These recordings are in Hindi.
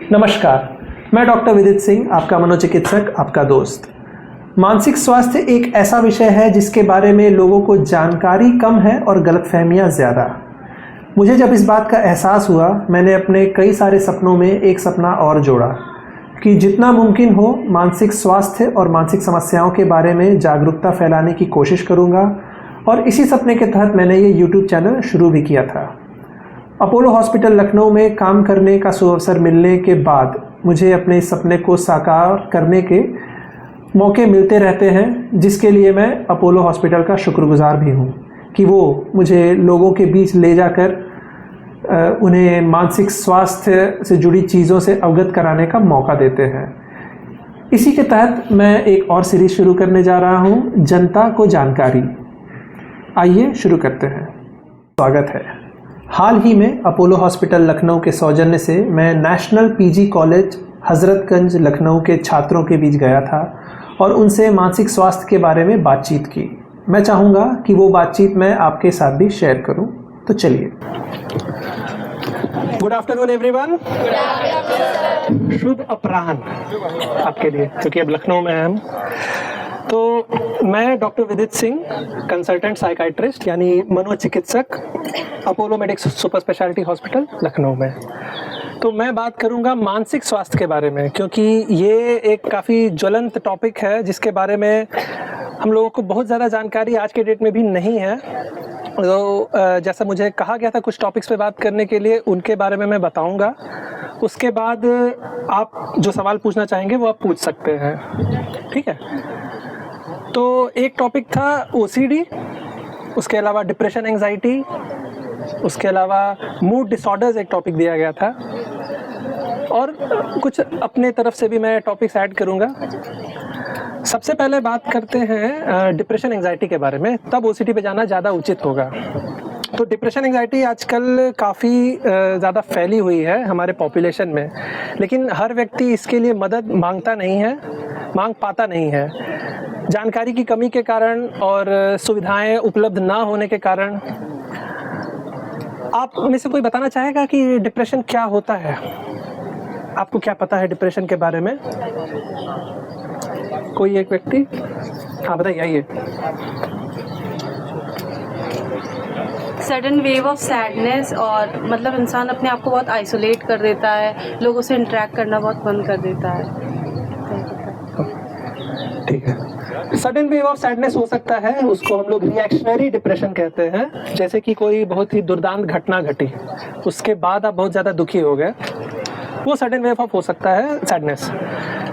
नमस्कार, मैं डॉक्टर विदित सिंह, आपका मनोचिकित्सक, आपका दोस्त। मानसिक स्वास्थ्य एक ऐसा विषय है जिसके बारे में लोगों को जानकारी कम है और गलतफहमियां ज़्यादा। मुझे जब इस बात का एहसास हुआ, मैंने अपने कई सारे सपनों में एक सपना और जोड़ा कि जितना मुमकिन हो मानसिक स्वास्थ्य और मानसिक समस्याओं के बारे में जागरूकता फैलाने की कोशिश करूँगा। और इसी सपने के तहत मैंने ये यूट्यूब चैनल शुरू भी किया था। अपोलो हॉस्पिटल लखनऊ में काम करने का सुअवसर मिलने के बाद मुझे अपने इस सपने को साकार करने के मौके मिलते रहते हैं, जिसके लिए मैं अपोलो हॉस्पिटल का शुक्रगुजार भी हूँ कि वो मुझे लोगों के बीच ले जाकर उन्हें मानसिक स्वास्थ्य से जुड़ी चीज़ों से अवगत कराने का मौका देते हैं। इसी के तहत मैं एक और सीरीज शुरू करने जा रहा हूँ, जनता को जानकारी। आइए शुरू करते हैं। स्वागत है। हाल ही में अपोलो हॉस्पिटल लखनऊ के सौजन्य से मैं national PG college Hazratganj Lucknow के छात्रों के बीच गया था और उनसे मानसिक स्वास्थ्य के बारे में बातचीत की। मैं चाहूँगा कि वो बातचीत मैं आपके साथ भी शेयर करूँ, तो चलिए। Good afternoon everyone. शुभ अपराह्न आपके लिए, क्योंकि अब लखनऊ में हैं हम। तो मैं डॉक्टर विदित सिंह, कंसल्टेंट साइकाइट्रिस्ट यानी मनोचिकित्सक, Apollo medics super speciality hospital Lucknow में। तो मैं बात करूंगा मानसिक स्वास्थ्य के बारे में, क्योंकि ये एक काफ़ी ज्वलंत टॉपिक है जिसके बारे में हम लोगों को बहुत ज़्यादा जानकारी आज के डेट में भी नहीं है। तो जैसा मुझे कहा गया था कुछ टॉपिक्स पे बात करने के लिए, उनके बारे में मैं बताऊंगा। उसके बाद आप जो सवाल पूछना चाहेंगे वो आप पूछ सकते हैं, ठीक है। तो एक टॉपिक था ओसीडी, उसके अलावा डिप्रेशन, एंजाइटी, उसके अलावा मूड डिसऑर्डर्स एक टॉपिक दिया गया था, और कुछ अपने तरफ से भी मैं टॉपिक्स ऐड करूंगा। सबसे पहले बात करते हैं डिप्रेशन, एंजाइटी के बारे में, तब ओसीडी पे जाना ज़्यादा उचित होगा। तो डिप्रेशन, एंजाइटी आजकल काफ़ी ज़्यादा फैली हुई है हमारे पॉपुलेशन में, लेकिन हर व्यक्ति इसके लिए मदद मांगता नहीं है, मांग पाता नहीं है। जानकारी की कमी के कारण और सुविधाएं उपलब्ध ना होने के कारण। आप में से कोई बताना चाहेगा कि डिप्रेशन क्या होता है? आपको क्या पता है डिप्रेशन के बारे में? कोई एक व्यक्ति? हाँ बताइए, आइए। सडन वेव ऑफ सैडनेस, और मतलब इंसान अपने आप को बहुत आइसोलेट कर देता है, लोगों से इंटरेक्ट करना बहुत बंद कर देता है। ठीक है। सडन वेव ऑफ सैडनेस हो सकता है, उसको हम लोग रिएक्शनरी डिप्रेशन कहते हैं। जैसे कि कोई बहुत ही दुर्दांत घटना घटी, उसके बाद आप बहुत ज़्यादा दुखी हो गए, वो सडन वेव ऑफ हो सकता है सैडनेस।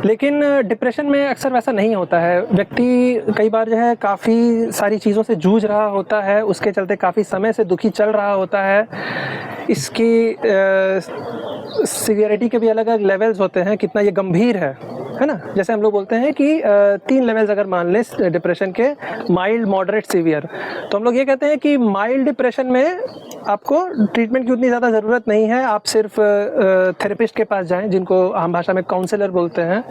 लेकिन डिप्रेशन में अक्सर वैसा नहीं होता है। व्यक्ति कई बार जो है काफ़ी सारी चीज़ों से जूझ रहा होता है, उसके चलते काफ़ी समय से दुखी चल रहा होता है। इसकी सीवियरिटी के भी अलग अलग लेवल्स होते हैं, कितना ये गंभीर है ना। जैसे हम लोग बोलते हैं कि 3 लेवल्स अगर मान लें डिप्रेशन के, माइल्ड, मॉडरेट, सीवियर। तो हम लोग ये कहते हैं कि माइल्ड डिप्रेशन में आपको ट्रीटमेंट की उतनी ज़्यादा ज़रूरत नहीं है। आप सिर्फ थेरेपिस्ट के पास जाएं, जिनको आम भाषा में काउंसलर बोलते हैं,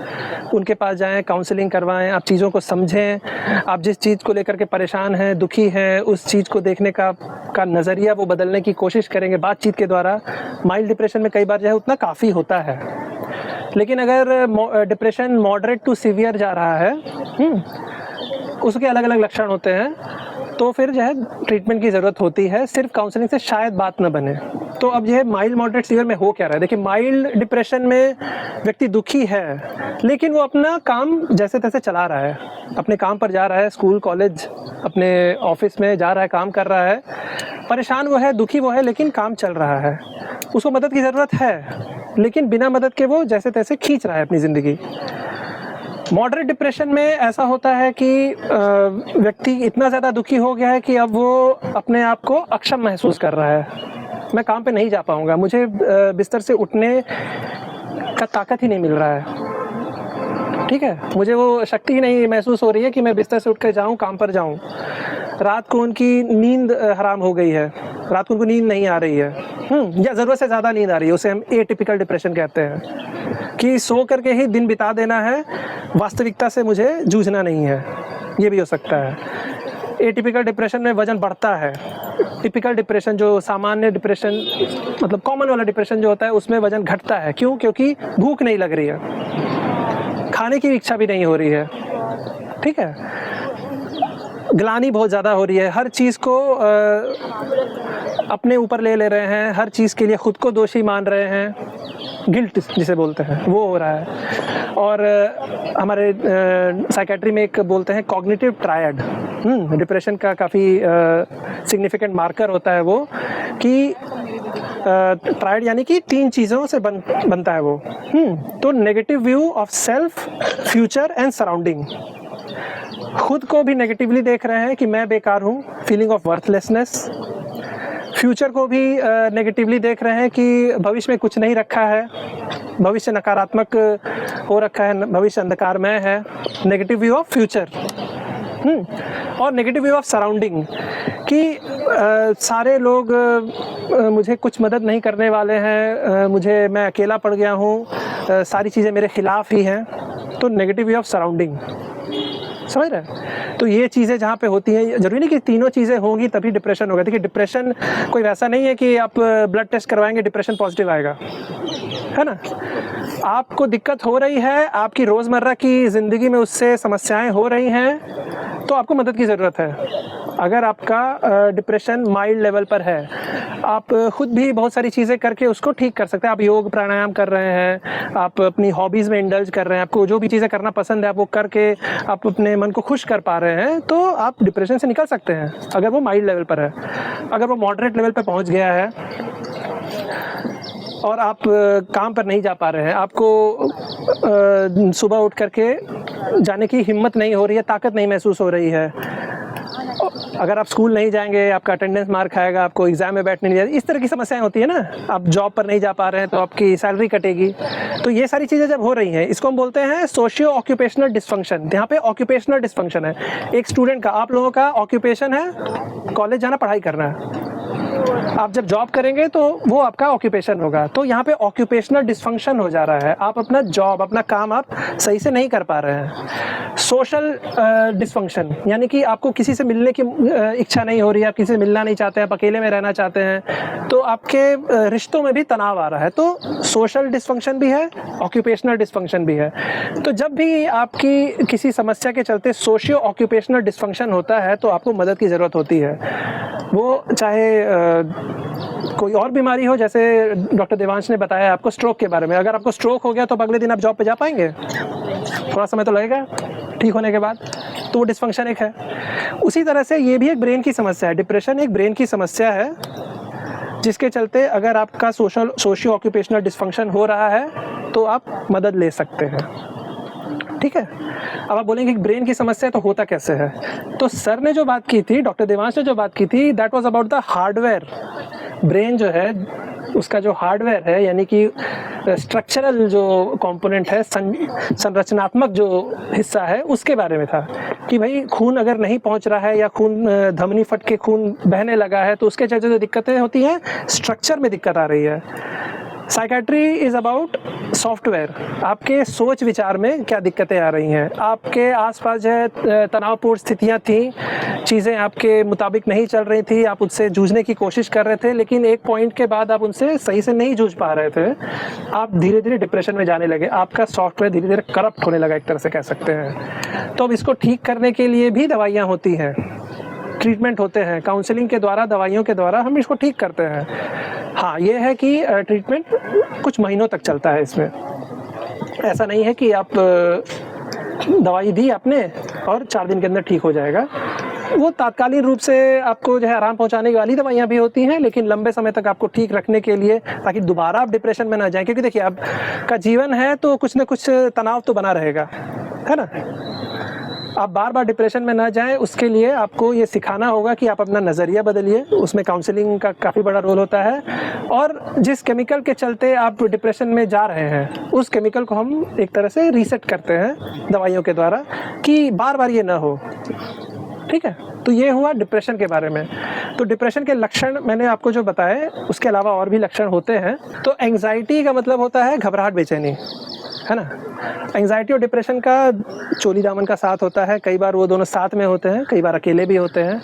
उनके पास जाएं, काउंसलिंग करवाएं, आप चीज़ों को समझें। आप जिस चीज़ को लेकर के परेशान हैं, दुखी हैं, उस चीज़ को देखने का नज़रिया वो बदलने की कोशिश करेंगे बातचीत के द्वारा। माइल्ड डिप्रेशन में कई बार जो है उतना काफ़ी होता है। लेकिन अगर डिप्रेशन मॉडरेट टू सीवियर जा रहा है, उसके अलग अलग लक्षण होते हैं, तो फिर जो है ट्रीटमेंट की ज़रूरत होती है। सिर्फ काउंसलिंग से शायद बात न बने। तो अब यह माइल्ड, मॉडरेट, सीवियर में हो क्या रहा है? देखिए, माइल्ड डिप्रेशन में व्यक्ति दुखी है, लेकिन वो अपना काम जैसे तैसे चला रहा है, अपने काम पर जा रहा है, स्कूल, कॉलेज, अपने ऑफिस में जा रहा है, काम कर रहा है। परेशान वो है, दुखी वो है, लेकिन काम चल रहा है। उसको मदद की ज़रूरत है, लेकिन बिना मदद के वो जैसे तैसे खींच रहा है अपनी ज़िंदगी। मॉडरेट डिप्रेशन में ऐसा होता है कि व्यक्ति इतना ज़्यादा दुखी हो गया है कि अब वो अपने आप को अक्षम महसूस कर रहा है। मैं काम पे नहीं जा पाऊँगा, मुझे बिस्तर से उठने का ताकत ही नहीं मिल रहा है, ठीक है। मुझे वो शक्ति ही नहीं महसूस हो रही है कि मैं बिस्तर से उठ कर जाऊँ, काम पर जाऊँ। रात को उनकी नींद हराम हो गई है, रात को उनको नींद नहीं आ रही है, या ज़रूरत से ज़्यादा नींद आ रही है। उसे हम एटिपिकल डिप्रेशन कहते हैं, कि सो करके ही दिन बिता देना है, वास्तविकता से मुझे जूझना नहीं है। ये भी हो सकता है। एटिपिकल डिप्रेशन में वजन बढ़ता है, टिपिकल डिप्रेशन जो सामान्य डिप्रेशन मतलब कॉमन वाला डिप्रेशन जो होता है उसमें वजन घटता है। क्यों? क्योंकि भूख नहीं लग रही है, खाने की इच्छा भी नहीं हो रही है, ठीक है, ग्लानि बहुत ज़्यादा हो रही है, हर चीज़ को अपने ऊपर ले रहे हैं, हर चीज़ के लिए खुद को दोषी मान रहे हैं, गिल्ट जिसे बोलते हैं वो हो रहा है। और हमारे साइकेट्री में एक बोलते हैं कॉग्निटिव ट्रायड, डिप्रेशन का काफ़ी सिग्निफिकेंट मार्कर होता है वो, कि ट्रायड यानी कि 3 चीज़ों से बनता है वो। तो negative view of self, future and surrounding, खुद को भी नेगेटिवली देख रहे हैं कि मैं बेकार हूँ, फीलिंग ऑफ वर्थलेसनेस, फ्यूचर को भी नेगेटिवली देख रहे हैं कि भविष्य में कुछ नहीं रखा है, भविष्य नकारात्मक हो रखा है, भविष्य अंधकारमय है, नेगेटिव व्यू ऑफ फ्यूचर। और नेगेटिव व्यू ऑफ सराउंडिंग कि सारे लोग मुझे कुछ मदद नहीं करने वाले हैं, मैं अकेला पड़ गया हूँ, सारी चीज़ें मेरे खिलाफ ही हैं, तो नेगेटिव व्यू ऑफ सराउंडिंग, समझ रहे हैं? तो ये चीज़ें जहाँ पे होती हैं, जरूरी नहीं कि तीनों चीज़ें होंगी तभी डिप्रेशन होगा। देखिए डिप्रेशन कोई वैसा नहीं है कि आप ब्लड टेस्ट करवाएंगे डिप्रेशन पॉजिटिव आएगा, है ना। आपको दिक्कत हो रही है, आपकी रोज़मर्रा की ज़िंदगी में उससे समस्याएं हो रही हैं, तो आपको मदद की ज़रूरत है। अगर आपका डिप्रेशन माइल्ड लेवल पर है, आप खुद भी बहुत सारी चीज़ें करके उसको ठीक कर सकते हैं। आप योग प्राणायाम कर रहे हैं, आप अपनी हॉबीज़ में इंडल्ज कर रहे हैं, आपको जो भी चीज़ें करना पसंद है आप वो करके आप अपने मन को खुश कर पा रहे हैं, तो आप डिप्रेशन से निकल सकते हैं अगर वो माइल्ड लेवल पर है। अगर वो मॉडरेट लेवल पर पहुंच गया है और आप काम पर नहीं जा पा रहे हैं, आपको सुबह उठ करके जाने की हिम्मत नहीं हो रही है, ताकत नहीं महसूस हो रही है, अगर आप स्कूल नहीं जाएंगे आपका अटेंडेंस मार खाएगा, आपको एग्जाम में बैठने नहीं जाएगा, इस तरह की समस्याएं होती है ना। आप जॉब पर नहीं जा पा रहे हैं तो आपकी सैलरी कटेगी। तो ये सारी चीज़ें जब हो रही हैं, इसको हम बोलते हैं सोशियो ऑक्यूपेशनल डिस्फंक्शन। यहाँ पे ऑक्यूपेशनल डिस्फंक्शन है। एक स्टूडेंट का, आप लोगों का ऑक्यूपेशन है कॉलेज जाना, पढ़ाई करना है, आप जब जॉब करेंगे तो वो आपका ऑक्यूपेशन होगा। तो यहाँ पे ऑक्यूपेशनल डिस्फंक्शन हो जा रहा है, आप अपना जॉब, अपना काम आप सही से नहीं कर पा रहे हैं। सोशल डिस्फंक्शन यानी कि आपको किसी से मिलने की इच्छा नहीं हो रही है, आप किसी से मिलना नहीं चाहते, आप अकेले में रहना चाहते हैं, तो आपके रिश्तों में भी तनाव आ रहा है। तो सोशल डिस्फंक्शन भी है, ऑक्यूपेशनल डिस्फंक्शन भी है। तो जब भी आपकी किसी समस्या के चलते सोशियो ऑक्यूपेशनल डिस्फंक्शन होता है तो आपको मदद की ज़रूरत होती है। वो चाहे कोई और बीमारी हो, जैसे डॉक्टर देवांश ने बताया आपको स्ट्रोक के बारे में। अगर आपको स्ट्रोक हो गया तो अगले दिन आप जॉब पे जा पाएंगे? थोड़ा समय तो लगेगा ठीक होने के बाद, तो वो डिस्फंक्शन एक है। उसी तरह से ये भी एक ब्रेन की समस्या है। डिप्रेशन एक ब्रेन की समस्या है जिसके चलते अगर आपका सोशियो ऑक्यूपेशनल डिस्फंक्शन हो रहा है तो आप मदद ले सकते हैं, ठीक है। अब आप बोलेंगे कि ब्रेन की समस्या तो होता कैसे है? तो सर ने जो बात की थी, डॉक्टर देवांश ने जो बात की थी, that was about the hardware. Brain जो है उसका जो हार्डवेयर है यानी कि स्ट्रक्चरल जो कंपोनेंट है, संरचनात्मक जो हिस्सा है, उसके बारे में था कि भाई खून अगर नहीं पहुंच रहा है या खून धमनी फट के खून बहने लगा है तो उसके चलते जो दिक्कतें होती हैं, स्ट्रक्चर में दिक्कत आ रही है। साइकेट्री इज़ अबाउट सॉफ्टवेयर, आपके सोच विचार में क्या दिक्कतें आ रही हैं, आपके आसपास जो है तनावपूर्ण स्थितियां थी, चीज़ें आपके मुताबिक नहीं चल रही थी, आप उससे जूझने की कोशिश कर रहे थे, लेकिन एक पॉइंट के बाद आप उनसे सही से नहीं जूझ पा रहे थे, आप धीरे धीरे डिप्रेशन में जाने लगे, आपका सॉफ्टवेयर धीरे धीरे करप्ट होने लगा, एक तरह से कह सकते हैं। तो अब इसको ठीक करने के लिए भी दवाइयाँ होती हैं, ट्रीटमेंट होते हैं, काउंसलिंग के द्वारा, दवाइयों के द्वारा हम इसको ठीक करते हैं। हाँ, ये है कि ट्रीटमेंट कुछ महीनों तक चलता है। इसमें ऐसा नहीं है कि आप दवाई दी आपने और 4 दिन के अंदर ठीक हो जाएगा। वो तात्कालिक रूप से आपको जो है आराम पहुंचाने वाली दवाइयाँ भी होती हैं, लेकिन लंबे समय तक आपको ठीक रखने के लिए, ताकि दोबारा आप डिप्रेशन में ना जाएं। क्योंकि देखिए आपका जीवन है तो कुछ ना कुछ तनाव तो बना रहेगा, है ना। आप बार बार डिप्रेशन में ना जाएं, उसके लिए आपको ये सिखाना होगा कि आप अपना नज़रिया बदलिए। उसमें काउंसलिंग का काफ़ी बड़ा रोल होता है। और जिस केमिकल के चलते आप डिप्रेशन में जा रहे हैं, उस केमिकल को हम एक तरह से रीसेट करते हैं दवाइयों के द्वारा कि बार बार ये ना हो, ठीक है। तो ये हुआ डिप्रेशन के बारे में। तो डिप्रेशन के लक्षण मैंने आपको जो बताए, उसके अलावा और भी लक्षण होते हैं। तो एंग्जाइटी का मतलब होता है घबराहट, बेचैनी। है ना। एंजाइटी और डिप्रेशन का चोली दामन का साथ होता है, कई बार वो दोनों साथ में होते हैं, कई बार अकेले भी होते हैं।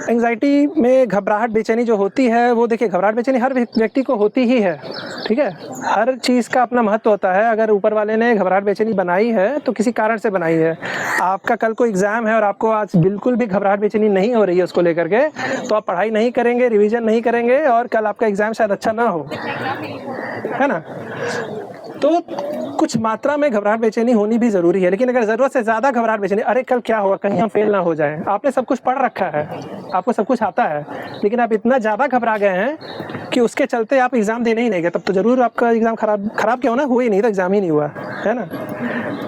एंजाइटी में घबराहट बेचैनी जो होती है वो देखिए, घबराहट बेचैनी हर व्यक्ति को होती ही है, ठीक है। हर चीज़ का अपना महत्व होता है। अगर ऊपर वाले ने घबराहट बेचैनी बनाई है तो किसी कारण से बनाई है। आपका कल को एग्ज़ाम है और आपको आज बिल्कुल भी घबराहट बेचैनी नहीं हो रही है उसको लेकर के, तो आप पढ़ाई नहीं करेंगे, रिवीजन नहीं करेंगे और कल आपका एग्ज़ाम शायद अच्छा ना हो, है ना। तो कुछ मात्रा में घबराहट बेचैनी होनी भी ज़रूरी है, लेकिन अगर ज़रूरत से ज़्यादा घबराहट बेचैनी, अरे कल क्या होगा, कहीं हम फेल ना हो जाएं, आपने सब कुछ पढ़ रखा है, आपको सब कुछ आता है, लेकिन आप इतना ज़्यादा घबरा गए हैं कि उसके चलते आप एग्ज़ाम देने ही नहीं गए, तब तो ज़रूर आपका एग्ज़ाम खराब क्या होना, हुआ ही नहीं तो एग्ज़ाम ही नहीं हुआ, है ना।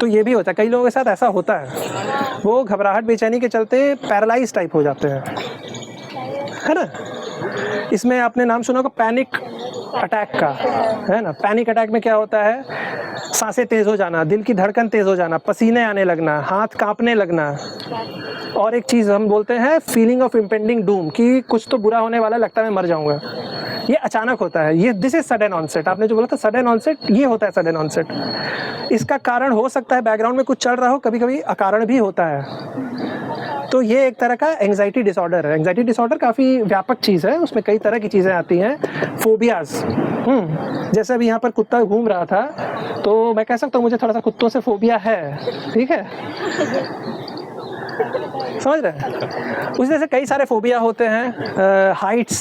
तो ये भी होता है, कई लोगों के साथ ऐसा होता है, वो घबराहट बेचैनी के चलते पैरालाइज टाइप हो जाते हैं, है ना। इसमें आपने नाम सुना होगा पैनिक अटैक का, है ना। पैनिक अटैक में क्या होता है, सांसें तेज़ हो जाना, दिल की धड़कन तेज़ हो जाना, पसीने आने लगना, हाथ कांपने लगना, और एक चीज़ हम बोलते हैं फीलिंग ऑफ इम्पेंडिंग डूम, कि कुछ तो बुरा होने वाला, लगता है मैं मर जाऊंगा। ये अचानक होता है, ये दिस इज सडन ऑनसेट। आपने जो बोला था सडन ऑनसेट, ये होता है सडन ऑनसेट। इसका कारण हो सकता है बैकग्राउंड में कुछ चल रहा हो, कभी कभी अकारण भी होता है। तो ये एक तरह का एंजाइटी डिसऑर्डर है। एंजाइटी डिसऑर्डर काफ़ी व्यापक चीज़ है, उसमें कई तरह की चीज़ें आती हैं। फोबियाज, जैसे अभी यहाँ पर कुत्ता घूम रहा था, तो मैं कह सकता हूँ मुझे थोड़ा सा कुत्तों से फोबिया है, ठीक है, समझ रहे हैं। उसी तरह से कई सारे फोबिया होते हैं। हाइट्स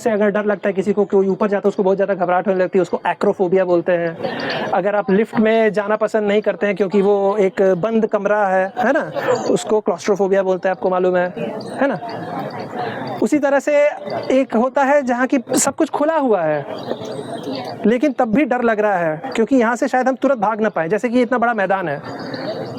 से अगर डर लगता है किसी को, कोई ऊपर जाता है उसको बहुत ज़्यादा घबराहट होने लगती है, उसको एक्रोफोबिया बोलते हैं। अगर आप लिफ्ट में जाना पसंद नहीं करते हैं क्योंकि वो एक बंद कमरा है ना, उसको क्लॉस्ट्रोफोबिया बोलते हैं, आपको मालूम है ना। उसी तरह से एक होता है जहाँ की सब कुछ खुला हुआ है लेकिन तब भी डर लग रहा है क्योंकि यहाँ से शायद हम तुरंत भाग ना पाए। जैसे कि इतना बड़ा मैदान है,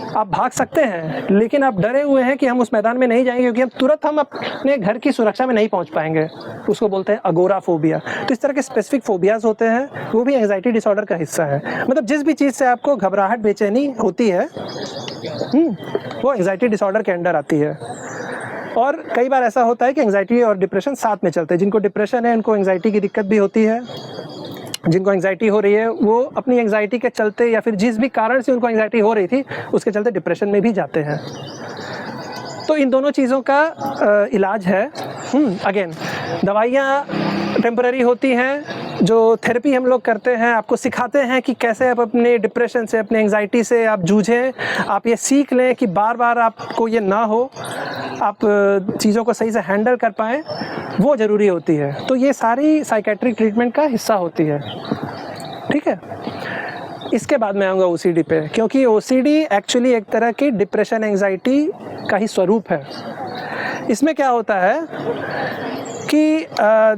आप भाग सकते हैं लेकिन आप डरे हुए हैं कि हम उस मैदान में नहीं जाएंगे क्योंकि हम अपने घर की सुरक्षा में नहीं पहुंच पाएंगे। उसको बोलते हैं अगोराफोबिया। तो इस तरह के स्पेसिफिक फोबियाज होते हैं, वो भी एंजाइटी डिसऑर्डर का हिस्सा है। मतलब जिस भी चीज़ से आपको घबराहट बेचैनी होती है वो एंजाइटी डिसऑर्डर के अंडर आती है। और कई बार ऐसा होता है कि एंजाइटी और डिप्रेशन साथ में चलते हैं। जिनको डिप्रेशन है उनको एंजाइटी की दिक्कत भी होती है, जिनको एंजाइटी हो रही है वो अपनी एंजाइटी के चलते या फिर जिस भी कारण से उनको एंजाइटी हो रही थी उसके चलते डिप्रेशन में भी जाते हैं। तो इन दोनों चीज़ों का इलाज है। अगेन दवाइयाँ टेम्पररी होती हैं, जो थेरेपी हम लोग करते हैं, आपको सिखाते हैं कि कैसे आप अपने डिप्रेशन से, अपने एंजाइटी से आप जूझें। आप ये सीख लें कि बार बार आपको ये ना हो, आप चीज़ों को सही से हैंडल कर पाएँ, वो ज़रूरी होती है। तो ये सारी साइकेट्रिक ट्रीटमेंट का हिस्सा होती है, ठीक है। इसके बाद मैं आऊँगा ओसीडी पे, क्योंकि ओसीडी एक्चुअली एक तरह की डिप्रेशन एंजाइटी का ही स्वरूप है। इसमें क्या होता है कि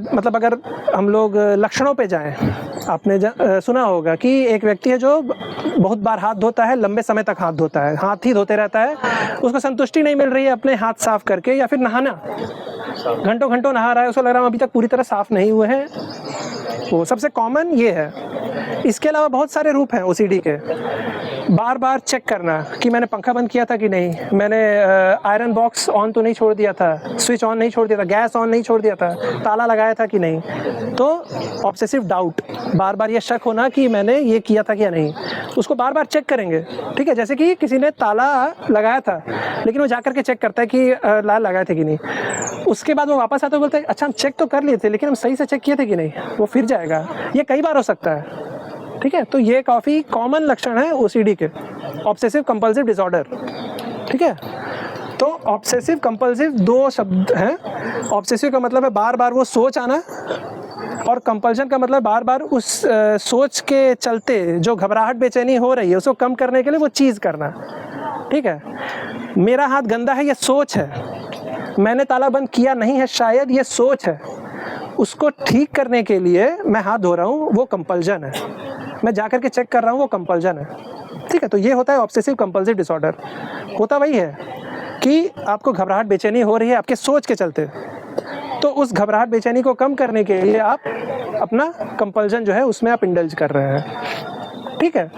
मतलब अगर हम लोग लक्षणों पे जाएं, आपने सुना होगा कि एक व्यक्ति है जो बहुत बार हाथ धोता है, लंबे समय तक हाथ धोता है, हाथ ही धोते रहता है, उसको संतुष्टि नहीं मिल रही है अपने हाथ साफ करके, या फिर नहाना, घंटों घंटों नहा रहा है, उसको लग रहा है अभी तक पूरी तरह साफ नहीं हुए हैं। वो सबसे कॉमन ये है। इसके अलावा बहुत सारे रूप हैं ओसीडी के। बार बार चेक करना कि मैंने पंखा बंद किया था कि नहीं, मैंने आयरन बॉक्स ऑन तो नहीं छोड़ दिया था, स्विच ऑन नहीं छोड़ दिया था, गैस ऑन नहीं छोड़ दिया था, ताला लगाया था कि नहीं। तो ऑब्सेसिव डाउट, बार बार ये शक होना कि मैंने ये किया था क्या नहीं, उसको बार बार चेक करेंगे, ठीक है। जैसे कि किसी ने ताला लगाया था लेकिन वो जाकर के चेक करता है कि लाल लगाए थे कि नहीं। उसके बाद वो वापस आता है, बोलता है अच्छा हम चेक तो कर लिए थे लेकिन हम सही से चेक किए थे कि नहीं। वो फिर जाएगा, ये कई बार हो सकता है, ठीक है। तो ये काफ़ी कॉमन लक्षण है ओसीडी के, ऑब्सेसिव कंपल्सिव डिसऑर्डर, ठीक है। तो ऑब्सेसिव कंपल्सिव दो शब्द हैं। ऑब्सेसिव का मतलब है बार बार वो सोच आना, और कंपल्शन का मतलब बार बार उस सोच के चलते जो घबराहट बेचैनी हो रही है उसको कम करने के लिए वो चीज़ करना, ठीक है। मेरा हाथ गंदा है ये सोच है, मैंने ताला बंद किया नहीं है शायद ये सोच है, उसको ठीक करने के लिए मैं हाथ धो रहा हूँ वो कंपल्शन है, मैं जाकर के चेक कर रहा हूँ वो कंपल्शन है, ठीक है। तो ये होता है ऑब्सेसिव कंपल्सिव डिसऑर्डर। होता वही है कि आपको घबराहट बेचैनी हो रही है आपके सोच के चलते, तो उस घबराहट बेचैनी को कम करने के लिए आप अपना कंपल्शन जो है उसमें आप इंडल्ज कर रहे हैं, ठीक है।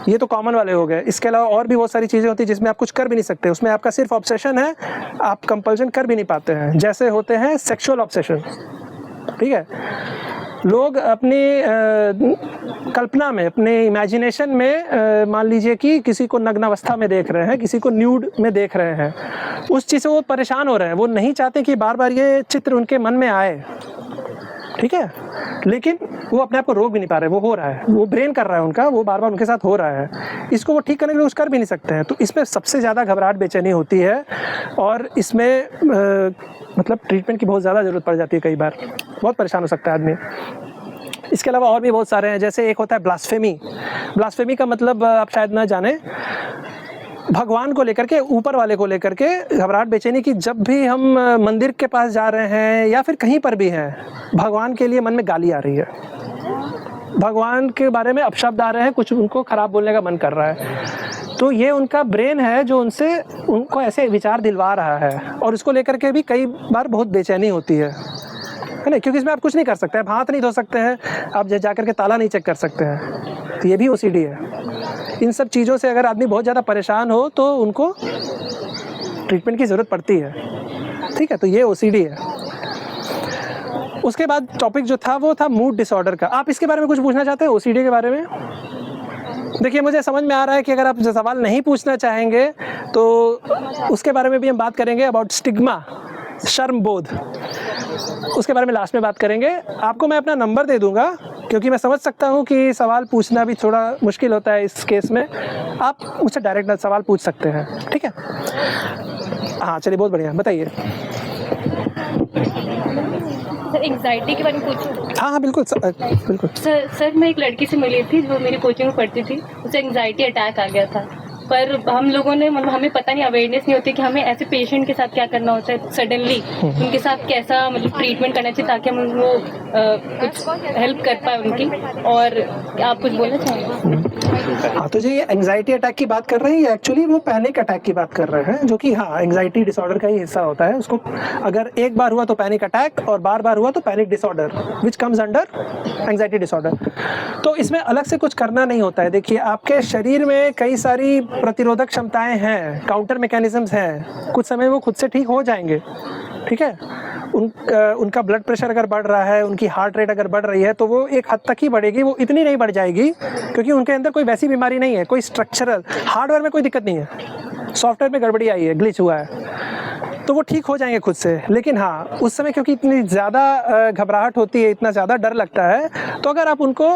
ये तो कॉमन वाले हो गए। इसके अलावा और भी बहुत सारी चीज़ें होती हैं जिसमें आप कुछ कर भी नहीं सकते, उसमें आपका सिर्फ ऑब्सेशन है, आप कंपल्शन कर भी नहीं पाते हैं। जैसे होते हैं सेक्सुअल ऑब्सेशन, ठीक है। लोग अपनी कल्पना में, अपने इमेजिनेशन में मान लीजिए कि किसी को नग्न अवस्था में देख रहे हैं, किसी को न्यूड में देख रहे हैं, उस चीज़ से वो परेशान हो रहे हैं, वो नहीं चाहते कि बार बार ये चित्र उनके मन में आए, ठीक है, लेकिन वो अपने आप को रोक भी नहीं पा रहे, वो हो रहा है, वो ब्रेन कर रहा है उनका, वो बार बार उनके साथ हो रहा है, इसको वो ठीक करने के लिए कुछ कर भी नहीं सकते हैं। तो इसमें सबसे ज़्यादा घबराहट, बेचैनी होती है और इसमें मतलब ट्रीटमेंट की बहुत ज़्यादा ज़रूरत पड़ जाती है, कई बार बहुत परेशान हो सकता है आदमी। इसके अलावा और भी बहुत सारे हैं, जैसे एक होता है ब्लास्फेमी। ब्लास्फेमी का मतलब आप शायद ना जाने, भगवान को लेकर के, ऊपर वाले को लेकर के घबराहट, बेचैनी की। जब भी हम मंदिर के पास जा रहे हैं या फिर कहीं पर भी हैं, भगवान के लिए मन में गाली आ रही है, भगवान के बारे में अपशब्द आ रहे हैं, कुछ उनको खराब बोलने का मन कर रहा है, तो ये उनका ब्रेन है जो उनको ऐसे विचार दिलवा रहा है, और इसको लेकर के भी कई बार बहुत बेचैनी होती है ना, क्योंकि इसमें आप कुछ नहीं कर सकते हैं, आप हाथ नहीं धो सकते हैं, आप जा कर के ताला नहीं चेक कर सकते हैं, तो ये भी OCD है। इन सब चीज़ों से अगर आदमी बहुत ज़्यादा परेशान हो तो उनको ट्रीटमेंट की ज़रूरत पड़ती है, ठीक है, तो ये OCD है। उसके बाद टॉपिक जो था वो था मूड डिसऑर्डर का। आप इसके बारे में कुछ पूछना चाहते हैं OCD के बारे में? देखिए, मुझे समझ में आ रहा है कि अगर आप सवाल नहीं पूछना चाहेंगे तो उसके बारे में भी हम बात करेंगे, अबाउट स्टिग्मा, शर्म बोध, उसके बारे में लास्ट में बात करेंगे। आपको मैं अपना नंबर दे दूंगा, क्योंकि मैं समझ सकता हूं कि सवाल पूछना भी थोड़ा मुश्किल होता है इस केस में, आप मुझसे डायरेक्ट सवाल पूछ सकते हैं, ठीक है? हाँ, चलिए, बहुत बढ़िया, बताइए। सर, एंग्जाइटी के बारे में पूछूं? हाँ, बिल्कुल बिल्कुल। सर, मैं एक लड़की से मिली थी जो मेरी कोचिंग में पढ़ती थी, उसे एंग्जाइटी अटैक आ गया था, पर हम लोगों ने, मतलब हमें पता नहीं, अवेयरनेस नहीं होती कि हमें ऐसे पेशेंट के साथ क्या करना होता है, सडनली उनके साथ कैसा मतलब ट्रीटमेंट करना चाहिए ताकि हम उनको कुछ हेल्प कर पाए उनकी। और आप कुछ बोलना चाहेंगे? हाँ, तो जो ये एंग्जाइटी अटैक की बात कर रहे हैं, एक्चुअली वो पैनिक अटैक की बात कर रहे हैं, जो कि हाँ, एंग्जाइटी डिसऑर्डर का ही हिस्सा होता है। उसको अगर एक बार हुआ तो पैनिक अटैक, और बार बार हुआ तो panic disorder, which comes under anxiety disorder. तो इसमें अलग से कुछ करना नहीं होता है। देखिए, आपके शरीर में कई सारी प्रतिरोधक क्षमताएं हैं, काउंटर मैकेनिज्म्स हैं, कुछ समय वो खुद से ठीक हो जाएंगे, ठीक है? उनका ब्लड प्रेशर अगर बढ़ रहा है, उनकी हार्ट रेट अगर बढ़ रही है, तो वो एक हद तक ही बढ़ेगी, वो इतनी नहीं बढ़ जाएगी, क्योंकि उनके अंदर कोई वैसी बीमारी नहीं है, कोई स्ट्रक्चरल, हार्डवेयर में कोई दिक्कत नहीं है, सॉफ्टवेयर में गड़बड़ी आई है, ग्लिच हुआ है, तो वो ठीक हो जाएंगे खुद से। लेकिन हाँ, उस समय क्योंकि इतनी ज़्यादा घबराहट होती है, इतना ज़्यादा डर लगता है, तो अगर आप उनको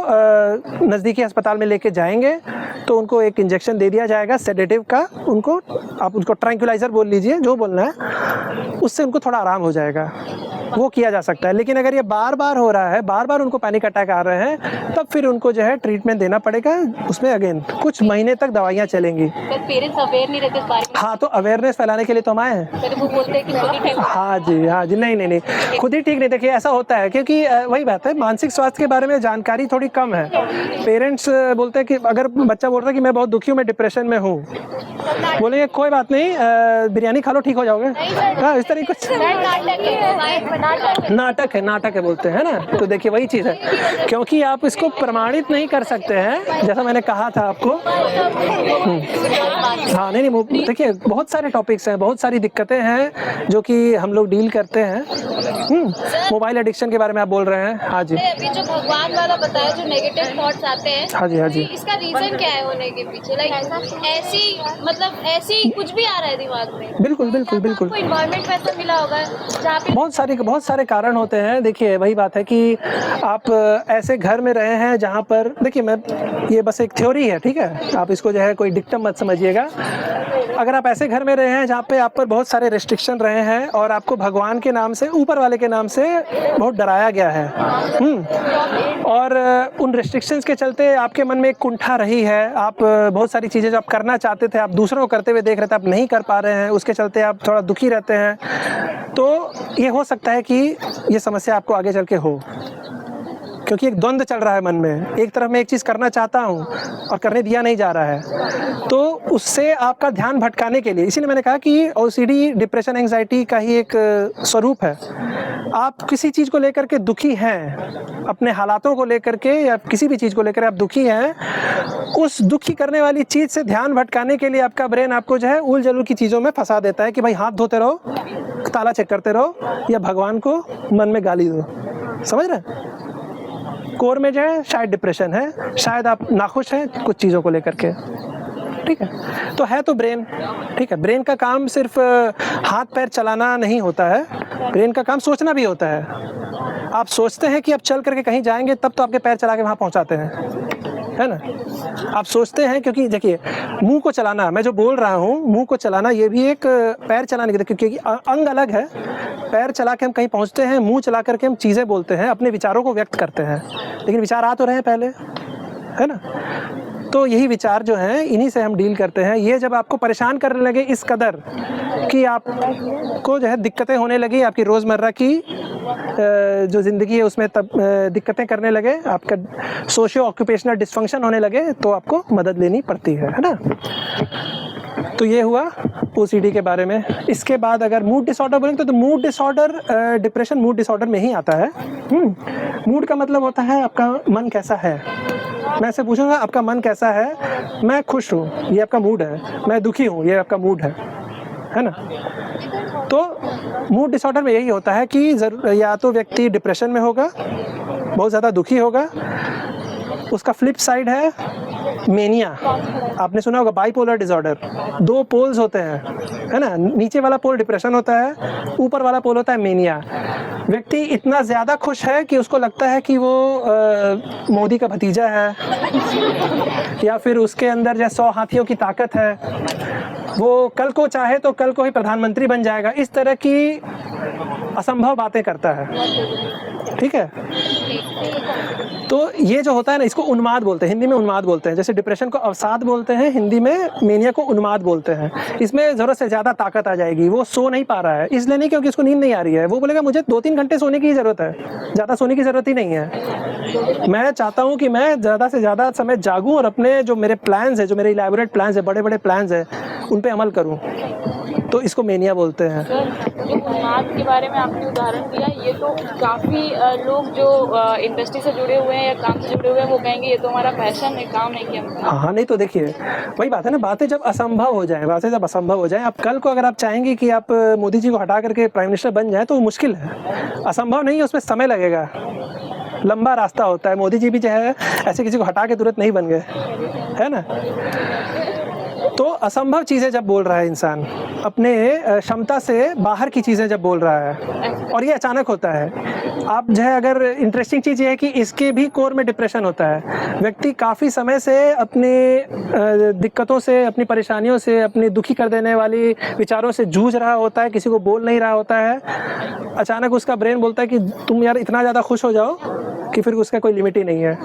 नज़दीकी अस्पताल में लेके जाएंगे तो उनको एक इंजेक्शन दे दिया जाएगा सेडेटिव का, आप उनको ट्रैंक्विलाइज़र बोल लीजिए, जो बोलना है, उससे उनको थोड़ा आराम हो जाएगा, वो किया जा सकता है। लेकिन अगर ये बार बार हो रहा है, बार बार उनको पैनिक अटैक आ रहे हैं, तब फिर उनको जो है ट्रीटमेंट देना पड़ेगा, उसमें अगेन कुछ महीने तक दवाइयाँ चलेंगी। पेरेंट्स अवेयर नहीं रहते इस बारे में। हाँ, तो अवेयरनेस फैलाने के लिए तो हम आए हैं। वो बोलते हैं कि खुद ही ठीक। हाँ जी, नहीं, खुद ही ठीक नहीं। देखिए, ऐसा होता है क्योंकि वही बात है, मानसिक स्वास्थ्य के बारे में जानकारी थोड़ी कम है। पेरेंट्स बोलते हैं कि अगर बच्चा बोल रहा है कि मैं बहुत दुखी हूँ, मैं डिप्रेशन में हूँ, बोलेंगे कोई बात नहीं, बिरयानी खा लो, ठीक हो जाओगे। हाँ, इस तरह कुछ नाटक है बोलते हैं ना। तो देखिए, वही चीज़ है, क्योंकि आप इसको प्रमाणित नहीं कर सकते हैं, जैसा मैंने कहा था आपको। हाँ, नहीं, देखिए, बहुत सारे टॉपिक्स हैं, बहुत सारी दिक्कतें हैं जो कि हम लोग डील करते हैं। मोबाइल एडिक्शन के बारे में आप बोल रहे हैं। हाँ जी, अभी जो भगवान वाला बताया, जो नेगेटिव थॉट्स आते हैं, हाँ जी, इसका रीजन क्या है होने के पीछे? ऐसी कुछ भी आ रहा है दिमाग में? बिल्कुल। एनवायरनमेंट वैसा मिला होगा जहाँ पे बहुत सारे कारण होते हैं। देखिए, वही बात है कि आप ऐसे घर में रहे हैं जहाँ पर, देखिए, ये बस एक थ्योरी है, ठीक है, आप इसको जो है कोई डिक्टम मत समझिएगा। अगर आप ऐसे घर में रहे हैं जहाँ पे आप पर बहुत सारे रेस्ट्रिक्शन रहे हैं और आपको भगवान के नाम से, ऊपर वाले के नाम से बहुत डराया गया है, और उन रेस्ट्रिक्शंस के चलते आपके मन में एक कुंठा रही है, आप बहुत सारी चीज़ें जो आप करना चाहते थे, आप दूसरों को करते हुए देख रहे थे, आप नहीं कर पा रहे हैं, उसके चलते आप थोड़ा दुखी रहते हैं, तो ये हो सकता है कि ये समस्या आपको आगे चल के हो, क्योंकि एक द्वंद्व चल रहा है मन में। एक तरफ मैं एक चीज़ करना चाहता हूँ और करने दिया नहीं जा रहा है, तो उससे आपका ध्यान भटकाने के लिए, इसीलिए मैंने कहा कि OCD डिप्रेशन एंग्जाइटी का ही एक स्वरूप है। आप किसी चीज़ को लेकर के दुखी हैं, अपने हालातों को लेकर के या किसी भी चीज़ को लेकर आप दुखी हैं, उस दुखी करने वाली चीज़ से ध्यान भटकाने के लिए आपका ब्रेन आपको जो है उल जलूल की चीज़ों में फंसा देता है कि भाई हाथ धोते रहो, ताला चेक करते रहो, या भगवान को मन में गाली दो। समझ रहे हैं? कोर में जो है शायद डिप्रेशन है, शायद आप नाखुश हैं कुछ चीज़ों को लेकर के, ठीक है। तो है तो ब्रेन, ठीक है। ब्रेन का काम सिर्फ हाथ पैर चलाना नहीं होता है, ब्रेन का काम सोचना भी होता है। आप सोचते हैं कि आप चल करके कहीं जाएंगे, तब तो आपके पैर चला के वहाँ पहुँचाते हैं, है ना। आप सोचते हैं, क्योंकि देखिए मुंह को चलाना, मैं जो बोल रहा हूँ मुंह को चलाना, ये भी एक पैर चलाने की, क्योंकि अंग अलग है। पैर चला के हम कहीं पहुँचते हैं, मुंह चला करके हम चीज़ें बोलते हैं, अपने विचारों को व्यक्त करते हैं, लेकिन विचार आ तो रहे हैं पहले, है ना। तो यही विचार जो हैं इन्हीं से हम डील करते हैं। ये जब आपको परेशान करने लगे इस कदर कि आपको जो है दिक्कतें होने लगी, आपकी रोज़मर्रा की जो ज़िंदगी है उसमें तब दिक्कतें करने लगे, आपका सोशियो ऑक्यूपेशनल डिस्फंक्शन होने लगे, तो आपको मदद लेनी पड़ती है ना। तो ये हुआ OCD के बारे में। इसके बाद अगर मूड डिसऑर्डर बोलेंगे तो mood disorder, depression mood disorder में ही आता है। मूड का मतलब होता है आपका मन कैसा है। मैं ऐसे पूछूंगा आपका मन कैसा है, मैं खुश हूँ, ये आपका मूड है, मैं दुखी हूँ, ये आपका मूड है ना। तो मूड डिसऑर्डर में यही होता है कि या तो व्यक्ति डिप्रेशन में होगा, बहुत ज़्यादा दुखी होगा। उसका फ्लिप साइड है मेनिया। आपने सुना होगा बाइपोलर डिसऑर्डर, दो पोल्स होते हैं, है ना। नीचे वाला पोल डिप्रेशन होता है, ऊपर वाला पोल होता है मेनिया। व्यक्ति इतना ज़्यादा खुश है कि उसको लगता है कि वो मोदी का भतीजा है, या फिर उसके अंदर जैसे 100 हाथियों की ताकत है, वो कल को चाहे तो कल को ही प्रधानमंत्री बन जाएगा। इस तरह की असंभव बातें करता है, ठीक है। तो ये जो होता है ना, इसको उन्माद बोलते हैं, हिंदी में उन्माद बोलते हैं। जैसे डिप्रेशन को अवसाद बोलते हैं, हिंदी में मेनिया को उन्माद बोलते हैं। इसमें ज़रूरत से ज़्यादा ताकत आ जाएगी, वो सो नहीं पा रहा है, इसलिए नहीं क्योंकि उसको नींद नहीं आ रही है। वो बोलेगा मुझे 2-3 घंटे सोने की ज़रूरत है, ज़्यादा सोने की ज़रूरत ही नहीं है। मैं चाहता हूँ कि मैं ज़्यादा से ज़्यादा समय जागूँ और अपने जो मेरे प्लान्स हैं, जो मेरे इलैबोरेट प्लान्स हैं, बड़े बड़े प्लान्स हैं, उन पर अमल करूँ। तो इसको मेनिया बोलते हैं। जो उन्माद के बारे में आपने उदाहरण दिया, ये तो काफ़ी लोग जो इंडस्ट्री से जुड़े हुए हैं या काम से जुड़े हुए हैं, वो कहेंगे ये तो हमारा पैशन है, काम है कि हम। हाँ, नहीं तो देखिए वही बात है ना, बातें जब असंभव हो जाए, बातें जब असंभव हो जाए। अब कल को अगर आप चाहेंगे कि आप मोदी जी को हटा करके प्राइम मिनिस्टर बन जाए, तो वो मुश्किल है, असंभव नहीं है, उसमें समय लगेगा, लंबा रास्ता होता है। मोदी जी भी जो है ऐसे किसी को हटा के तुरंत नहीं बन गए, है ना। तो असंभव चीज़ें जब बोल रहा है इंसान, अपने क्षमता से बाहर की चीज़ें जब बोल रहा है, और ये अचानक होता है। आप जो है, अगर इंटरेस्टिंग चीज़ ये है कि इसके भी कोर में डिप्रेशन होता है। व्यक्ति काफ़ी समय से अपनी दिक्कतों से, अपनी परेशानियों से, अपनी दुखी कर देने वाली विचारों से जूझ रहा होता है, किसी को बोल नहीं रहा होता है। अचानक उसका ब्रेन बोलता है कि तुम यार इतना ज़्यादा खुश हो जाओ कि फिर उसका कोई लिमिट ही नहीं है,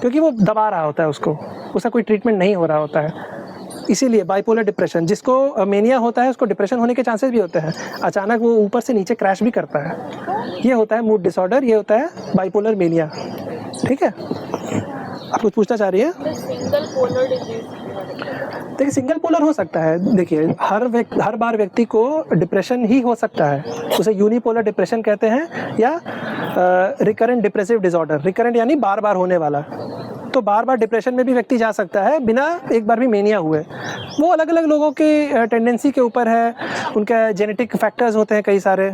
क्योंकि वो दबा रहा होता है उसको, उसका कोई ट्रीटमेंट नहीं हो रहा होता है। इसीलिए बाइपोलर डिप्रेशन, जिसको मेनिया होता है, उसको डिप्रेशन होने के चांसेस भी होते हैं। अचानक वो ऊपर से नीचे क्रैश भी करता है। ये होता है मूड डिसऑर्डर, ये होता है बाइपोलर मेनिया, ठीक है। आप कुछ पूछना चाह रही है? सिंगल पोलर डिजीज, देखिए सिंगल पोलर हो सकता है। देखिए हर बार व्यक्ति को डिप्रेशन ही हो सकता है, उसे यूनिपोलर डिप्रेशन कहते हैं, या रिकरेंट डिप्रेसिव डिसऑर्डर। रिकरेंट यानी बार बार होने वाला। तो बार बार डिप्रेशन में भी व्यक्ति जा सकता है बिना एक बार भी मेनिया हुए। वो अलग अलग लोगों की टेंडेंसी के ऊपर है, उनके जेनेटिक फैक्टर्स होते हैं कई सारे।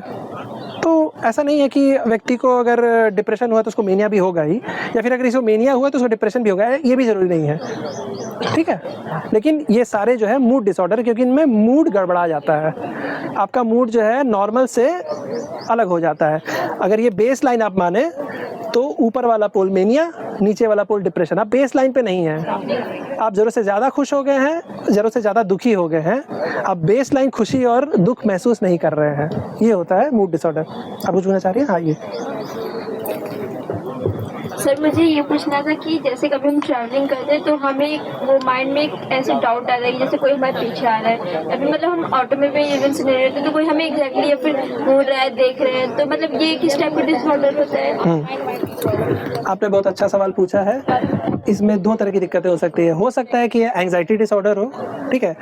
तो ऐसा नहीं है कि व्यक्ति को अगर डिप्रेशन हुआ तो उसको मेनिया भी होगा ही, या फिर अगर इसको मेनिया हुआ तो उसको डिप्रेशन भी होगा, ये भी ज़रूरी नहीं है, ठीक है। लेकिन ये सारे जो है मूड डिसऑर्डर, क्योंकि इनमें मूड गड़बड़ा जाता है, आपका मूड जो है नॉर्मल से अलग हो जाता है। अगर ये बेस लाइन आप माने तो ऊपर वाला पोल मेनिया, नीचे वाला पोल डिप्रेशन। आप बेस लाइन पे नहीं है, आप ज़रूरत से ज़्यादा खुश हो गए हैं, ज़रूरत से ज़्यादा दुखी हो गए हैं, आप बेस लाइन खुशी और दुख महसूस नहीं कर रहे हैं। ये होता है मूड डिसऑर्डर। आप कुछ पूछना चाह रही हैं? हाँ, ये सर मुझे ये पूछना था कि जैसे कभी हम ट्रैवलिंग करते हैं तो हमें वो माइंड में एक ऐसे डाउट आता है कि जैसे कोई हमारे पीछे आ रहा है, या फिर मतलब हम ऑटो में भी इवन से नहीं रहते तो कोई हमें एग्जैक्टली या फिर घूर रहा है, देख रहे हैं, तो मतलब ये किस टाइप का डिसऑर्डर होता है? आपने बहुत अच्छा सवाल पूछा है। इसमें 2 तरह की दिक्कतें हो सकती है। हो सकता है कि ये एंग्जाइटी डिसऑर्डर हो, ठीक है।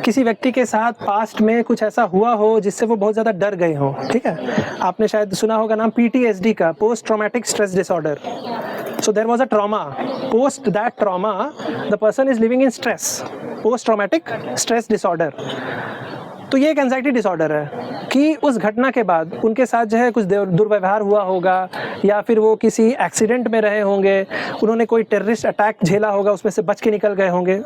किसी व्यक्ति के साथ पास्ट में कुछ ऐसा हुआ हो जिससे वो बहुत ज़्यादा डर गए हों, ठीक है। आपने शायद सुना होगा नाम PTSD का, post traumatic stress disorder. So there was a trauma. Post that trauma, the person is living in stress. Post traumatic stress disorder. तो ये एक एंजाइटी डिसऑर्डर है कि उस घटना के बाद उनके साथ जो है कुछ दुर्व्यवहार हुआ होगा, या फिर वो किसी एक्सीडेंट में रहे होंगे, उन्होंने कोई टेररिस्ट अटैक झेला होगा, उसमें से बच के निकल गए होंगे,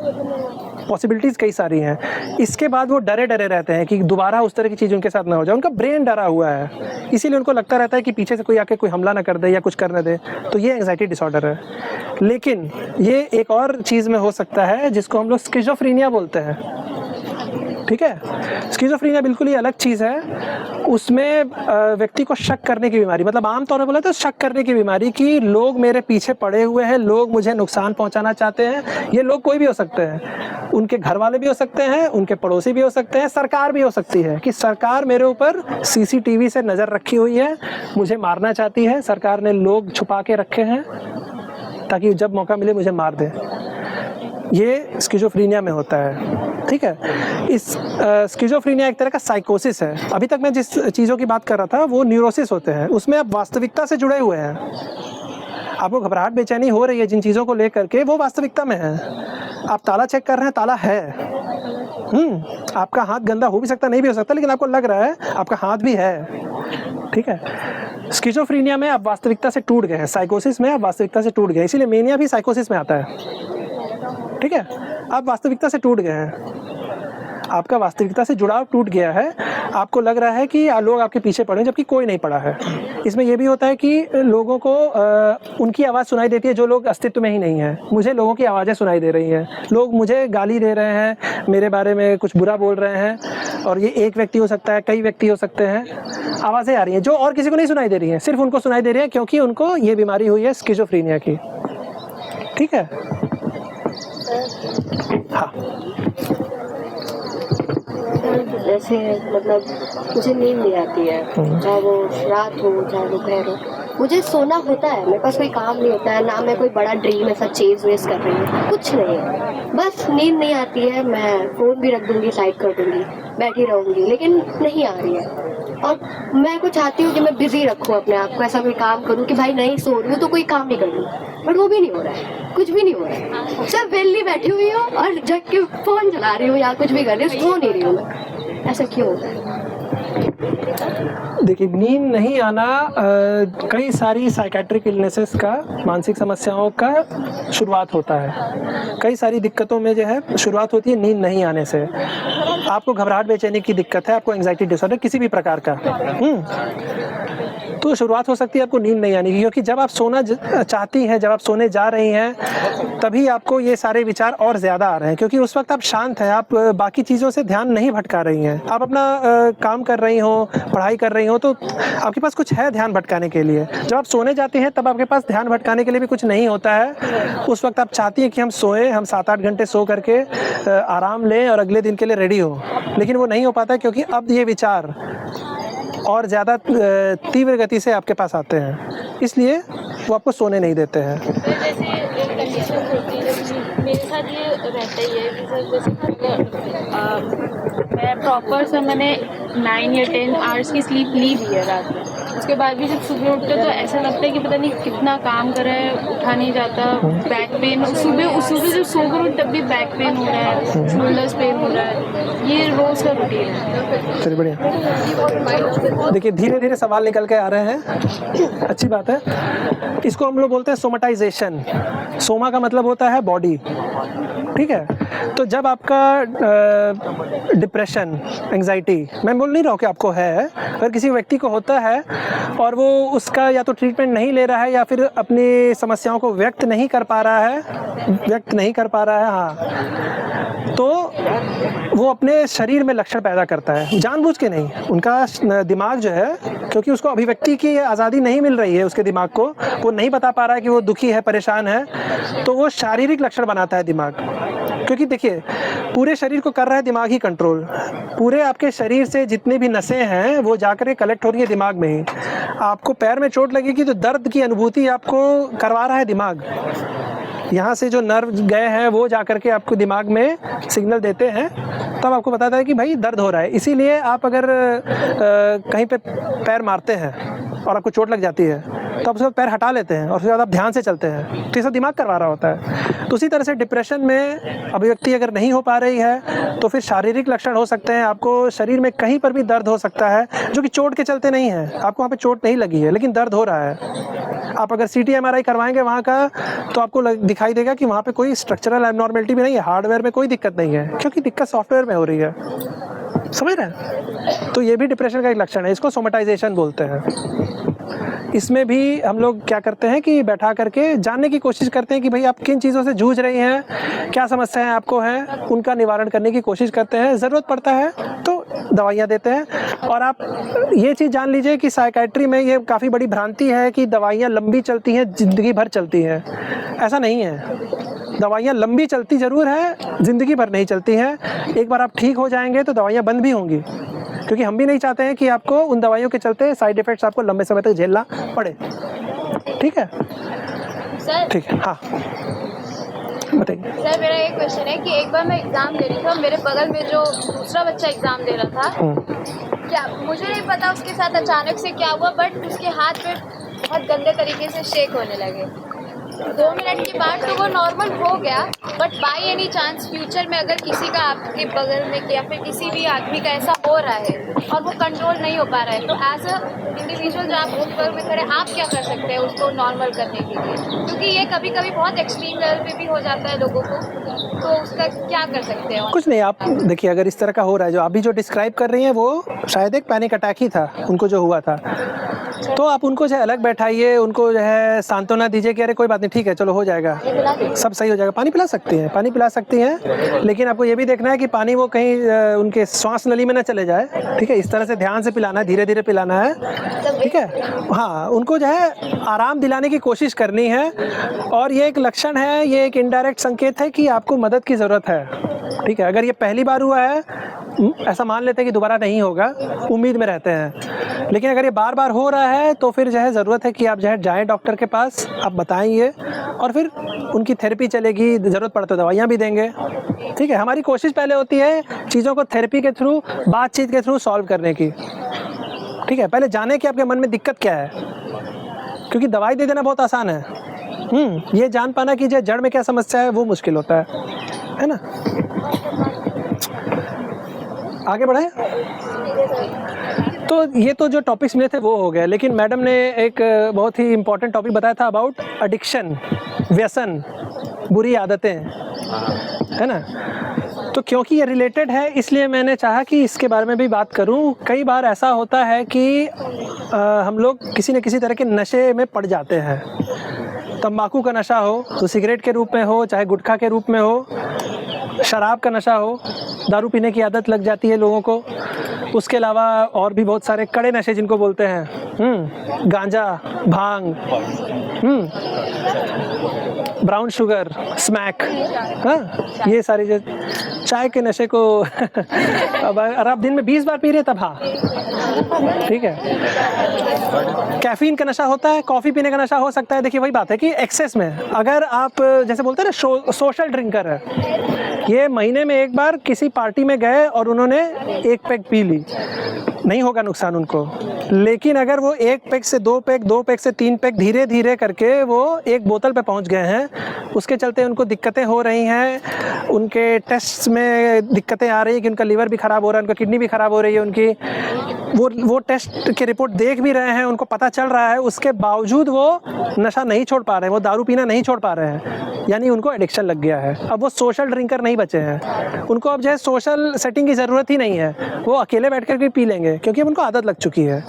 पॉसिबिलिटीज़ कई सारी हैं। इसके बाद वो डरे डरे रहते हैं कि दोबारा उस तरह की चीज़ उनके साथ ना हो जाए। उनका ब्रेन डरा हुआ है, इसीलिए उनको लगता रहता है कि पीछे से कोई आके कोई हमला ना कर दे या कुछ करने दे। तो ये एंजाइटी डिसऑर्डर है। लेकिन ये एक और चीज़ में हो सकता है जिसको हम लोग स्किज़ोफ्रेनिया बोलते हैं, ठीक है। स्किज़ोफ्रेनिया बिल्कुल ही अलग चीज़ है। उसमें व्यक्ति को शक करने की बीमारी, मतलब आमतौर पर बोला तो शक करने की बीमारी कि लोग मेरे पीछे पड़े हुए हैं, लोग मुझे नुकसान पहुंचाना चाहते हैं। ये लोग कोई भी हो सकते हैं, उनके घर वाले भी हो सकते हैं, उनके पड़ोसी भी हो सकते हैं, सरकार भी हो सकती है कि सरकार मेरे ऊपर CCTV से नज़र रखी हुई है, मुझे मारना चाहती है। सरकार ने लोग छुपा के रखे हैं ताकि जब मौका मिले मुझे मार दे। ये स्किज़ोफ्रेनिया में होता है, ठीक है। इस स्किज़ोफ्रेनिया एक तरह का साइकोसिस है। अभी तक मैं जिस चीज़ों की बात कर रहा था वो न्यूरोसिस होते हैं, उसमें आप वास्तविकता से जुड़े हुए हैं। आपको घबराहट बेचैनी हो रही है जिन चीज़ों को लेकर के, वो वास्तविकता में है। आप ताला चेक कर रहे हैं, ताला है। आपका हाथ गंदा हो भी सकता, नहीं भी हो सकता, लेकिन आपको लग रहा है आपका हाथ भी है, ठीक है। स्किज़ोफ्रेनिया में आप वास्तविकता से टूट गए हैं, साइकोसिस में आप वास्तविकता से टूट गए, इसीलिए मेनिया भी साइकोसिस में आता है, ठीक है। आप वास्तविकता से टूट गए हैं, आपका वास्तविकता से जुड़ाव टूट गया है। आपको लग रहा है कि लोग आपके पीछे पड़े हैं जबकि कोई नहीं पड़ा है। इसमें यह भी होता है कि लोगों को उनकी आवाज़ सुनाई देती है जो लोग अस्तित्व में ही नहीं है। मुझे लोगों की आवाज़ें सुनाई दे रही हैं, लोग मुझे गाली दे रहे हैं, मेरे बारे में कुछ बुरा बोल रहे हैं, और ये एक व्यक्ति हो सकता है, कई व्यक्ति हो सकते हैं। आवाज़ें आ रही हैं जो और किसी को नहीं सुनाई दे रही हैं, सिर्फ उनको सुनाई दे रही है क्योंकि उनको ये बीमारी हुई है स्किज़ोफ्रेनिया की, ठीक है। हाँ, जैसे मतलब मुझे नींद नहीं आती है, चाहे वो रात हो चाहे दोपहर हो, मुझे सोना होता है, मेरे पास कोई काम नहीं होता है, ना मैं कोई बड़ा ड्रीम ऐसा चेज वेज कर रही हूँ, कुछ नहीं है, बस नींद नहीं आती है। मैं फ़ोन भी रख दूँगी, साइड कर दूँगी, बैठी रहूँगी, लेकिन नहीं आ रही है। और मैं को चाहती हूँ कि मैं बिज़ी रखूँ अपने आप को, ऐसा कोई काम करूँ कि भाई नहीं सो रही हूँ तो कोई काम नहीं करूँ, बट वो भी नहीं हो रहा है, कुछ भी नहीं हो रहा है। सब वेली बैठी हुई हूँ और जग के फ़ोन चला रही हूँ या कुछ भी कर रही हूँ, सो नहीं रही हूँ मैं। ऐसा क्यों होता है? देखिए, नींद नहीं आना कई सारी साइकेट्रिक इलनेसेस का, मानसिक समस्याओं का शुरुआत होता है। कई सारी दिक्कतों में जो है शुरुआत होती है नींद नहीं आने से। आपको घबराहट बेचैनी की दिक्कत है, आपको एंजाइटी डिसऑर्डर किसी भी प्रकार का, तो शुरुआत हो सकती है आपको नींद नहीं आने की, क्योंकि जब आप सोना चाहती हैं, जब आप सोने जा रही हैं, तभी आपको ये सारे विचार और ज़्यादा आ रहे हैं, क्योंकि उस वक्त आप शांत हैं, आप बाकी चीज़ों से ध्यान नहीं भटका रही हैं। आप अपना काम कर रही हो, पढ़ाई कर रही हो, तो आपके पास कुछ है ध्यान भटकाने के लिए। जब आप सोने जाती हैं तब आपके पास ध्यान भटकाने के लिए भी कुछ नहीं होता है। उस वक्त आप चाहती हैं कि हम सोएं, हम 7-8 घंटे सो करके आराम लें और अगले दिन के लिए रेडी हो, लेकिन वो नहीं हो पाता क्योंकि अब ये विचार और ज़्यादा तीव्र गति से आपके पास आते हैं, इसलिए वो आपको सोने नहीं देते हैं। जैसे एक कंडीशन होती है, मेरे साथ ये रहता ही है कि सर जैसे मैं प्रॉपर सर मैंने 9 या 10 आवर्स की स्लीप ली भी है रात में, उसके बाद भी जब सुबह उठते तो ऐसा लगता है कि पता नहीं कितना काम कर रहा है, उठा नहीं जाता, बैक पेन, सुबह जब सोकर उठ तब भी बैक पेन हो रहा है, शोल्डर्स पेन हो रहा है, ये रोज़ का रूटीन है। चलिए, बढ़िया। देखिए, धीरे धीरे सवाल निकल के आ रहे हैं, अच्छी बात है। इसको हम लोग बोलते हैं सोमाटाइजेशन। सोमा का मतलब होता है बॉडी, ठीक है। तो जब आपका डिप्रेशन, एंजाइटी, मैं बोल नहीं रहा हूँ कि आपको है, अगर किसी व्यक्ति को होता है और वो उसका या तो ट्रीटमेंट नहीं ले रहा है या फिर अपनी समस्याओं को व्यक्त नहीं कर पा रहा है, हाँ, तो वो अपने शरीर में लक्षण पैदा करता है, जानबूझ के नहीं। उनका दिमाग जो है, क्योंकि उसको अभिव्यक्ति की आज़ादी नहीं मिल रही है, उसके दिमाग को वो नहीं बता पा रहा है कि वो दुखी है, परेशान है, तो वो शारीरिक लक्षण बनाता है दिमाग। क्योंकि देखिए, पूरे शरीर को कर रहा है दिमाग ही कंट्रोल। पूरे आपके शरीर से जितने भी नसें हैं वो जाकर कलेक्ट हो रही है दिमाग में ही। आपको पैर में चोट लगेगी तो दर्द की अनुभूति आपको करवा रहा है दिमाग। यहाँ से जो नर्व गए हैं वो जाकर के आपको दिमाग में सिग्नल देते हैं, तब आपको बताता है कि भाई दर्द हो रहा है। इसीलिए आप अगर कहीं पे पैर मारते हैं और आपको चोट लग जाती है तो आप उसके बाद पैर हटा लेते हैं और उसके बाद आप ध्यान से चलते हैं, तो ये सब दिमाग करवा रहा होता है। तो उसी तरह से डिप्रेशन में अभिव्यक्ति अगर नहीं हो पा रही है तो फिर शारीरिक लक्षण हो सकते हैं। आपको शरीर में कहीं पर भी दर्द हो सकता है जो कि चोट के चलते नहीं है, आपको वहाँ पे चोट नहीं लगी है लेकिन दर्द हो रहा है। आप अगर CT MRI करवाएंगे वहाँ का तो आपको दिखाई देगा कि वहाँ पे कोई स्ट्रक्चरल एबनॉर्मेलिटी भी नहीं है, हार्डवेयर में कोई दिक्कत नहीं है, क्योंकि दिक्कत सॉफ्टवेयर में हो रही है। समझ रहे हैं? तो ये भी डिप्रेशन का एक लक्षण है, इसको सोमेटाइजेशन बोलते हैं। इसमें भी हम लोग क्या करते हैं कि बैठा करके जानने की कोशिश करते हैं कि भाई आप किन चीज़ों से जूझ रही हैं, क्या समस्याएं आपको हैं, उनका निवारण करने की कोशिश करते हैं। ज़रूरत पड़ता है तो दवाइयाँ देते हैं। और आप ये चीज़ जान लीजिए कि साइकेट्री में ये काफ़ी बड़ी भ्रांति है कि दवाइयाँ लंबी चलती हैं, ज़िंदगी भर चलती हैं। ऐसा नहीं है, दवाइयाँ लंबी चलती ज़रूर है, ज़िंदगी भर नहीं चलती हैं। एक बार आप ठीक हो जाएंगे तो दवाइयाँ बंद भी होंगी, क्योंकि हम भी नहीं चाहते हैं कि आपको उन दवाइयों के चलते साइड इफ़ेक्ट्स आपको लंबे समय तक झेलना पड़े। ठीक है सर? ठीक है, हाँ बताइए। सर मेरा एक क्वेश्चन है कि एक बार मैं एग्ज़ाम दे रही थी, मेरे बगल में जो दूसरा बच्चा एग्ज़ाम दे रहा था, क्या मुझे नहीं पता उसके साथ अचानक से क्या हुआ, बट उसके हाथ पे बहुत गंदे तरीके से शेक होने लगे। 2 मिनट के बाद तो वो नॉर्मल हो गया, but by any chance future में अगर किसी का आपके बगल में या फिर किसी भी आदमी का ऐसा हो रहा है और वो कंट्रोल नहीं हो पा रहा है, तो एज अ इंडिविजुअल जो आप उस बगल में खड़े, आप क्या कर सकते हैं उसको नॉर्मल करने के लिए? क्योंकि ये कभी कभी बहुत एक्सट्रीम लेवल पे भी हो जाता है लोगों को, तो उसका क्या कर सकते हैं? कुछ नहीं, आप देखिए अगर इस तरह का हो रहा है, जो अभी जो डिस्क्राइब कर रही हैं वो शायद एक पैनिक अटैक ही था उनको जो हुआ था, तो आप उनको जो है अलग बैठाइए, उनको जो है सांत्वना दीजिए कि अरे कोई बात नहीं, ठीक है, चलो हो जाएगा, सब सही हो जाएगा। पानी पिला सकती हैं, पानी पिला सकती हैं, लेकिन आपको ये भी देखना है कि पानी वो कहीं उनके श्वास नली में ना चले जाए। ठीक है, इस तरह से ध्यान से पिलाना है, धीरे धीरे पिलाना है। ठीक है, हाँ, उनको जो है आराम दिलाने की कोशिश करनी है। और ये एक लक्षण है, ये एक इनडायरेक्ट संकेत है कि आपको मदद की ज़रूरत है। ठीक है, अगर ये पहली बार हुआ है, ऐसा मान लेते हैं कि दोबारा नहीं होगा, उम्मीद में रहते हैं। लेकिन अगर ये बार बार हो रहा है तो फिर जो है ज़रूरत है कि आप जो है जाएँ डॉक्टर के पास, आप बताएंगे और फिर उनकी थेरेपी चलेगी, ज़रूरत पड़े तो दवाइयाँ भी देंगे। ठीक है, हमारी कोशिश पहले होती है चीज़ों को थेरेपी के थ्रू, बातचीत के थ्रू सॉल्व करने की। ठीक है, पहले जाने कि आपके मन में दिक्कत क्या है, क्योंकि दवाई दे देना बहुत आसान है। ये जान पाना कि जो जड़ में क्या समस्या है वो मुश्किल होता है ना। आगे बढ़े। तो ये तो जो टॉपिक्स मिले थे वो हो गए, लेकिन मैडम ने एक बहुत ही इम्पोर्टेंट टॉपिक बताया था अबाउट एडिक्शन, व्यसन, बुरी आदतें, है ना। तो क्योंकि ये रिलेटेड है इसलिए मैंने चाहा कि इसके बारे में भी बात करूं। कई बार ऐसा होता है कि हम लोग किसी न किसी तरह के नशे में पड़ जाते हैं। तंबाकू का नशा हो तो सिगरेट के रूप में हो, चाहे गुटखा के रूप में हो, शराब का नशा हो, दारू पीने की आदत लग जाती है लोगों को। उसके अलावा और भी बहुत सारे कड़े नशे जिनको बोलते हैं, गांजा, भांग, ब्राउन शुगर, स्मैक, हाँ, ये सारी जो चाय के नशे को अब अगर आप दिन में 20 बार पी रहे तब हाँ, ठीक है। कैफीन का नशा होता है, कॉफ़ी पीने का नशा हो सकता है। देखिए वही बात है कि एक्सेस में, अगर आप जैसे बोलते हैं ना सोशल ड्रिंकर है, ये महीने में एक बार किसी पार्टी में गए और उन्होंने 1 पैक पी ली, नहीं होगा नुकसान उनको। लेकिन अगर वो 1 पैक से 2 पैक, 2 पैक से 3 पैक, धीरे धीरे करके वो 1 बोतल पे पहुंच गए हैं, उसके चलते उनको दिक्कतें हो रही हैं, उनके टेस्ट में दिक्कतें आ रही है कि उनका लीवर भी ख़राब हो रहा है, उनका किडनी भी ख़राब हो रही है उनकी, वो टेस्ट की रिपोर्ट देख भी रहे हैं, उनको पता चल रहा है, उसके बावजूद वो नशा नहीं छोड़ पा रहे हैं, वो दारू पीना नहीं छोड़ पा रहे हैं, यानी उनको एडिक्शन लग गया है। अब वो सोशल ड्रिंकर नहीं बचे हैं, उनको अब जो है सोशल सेटिंग की ज़रूरत ही नहीं है, वो अकेले बैठ कर भी पी लेंगे क्योंकि अब उनको आदत लग चुकी है।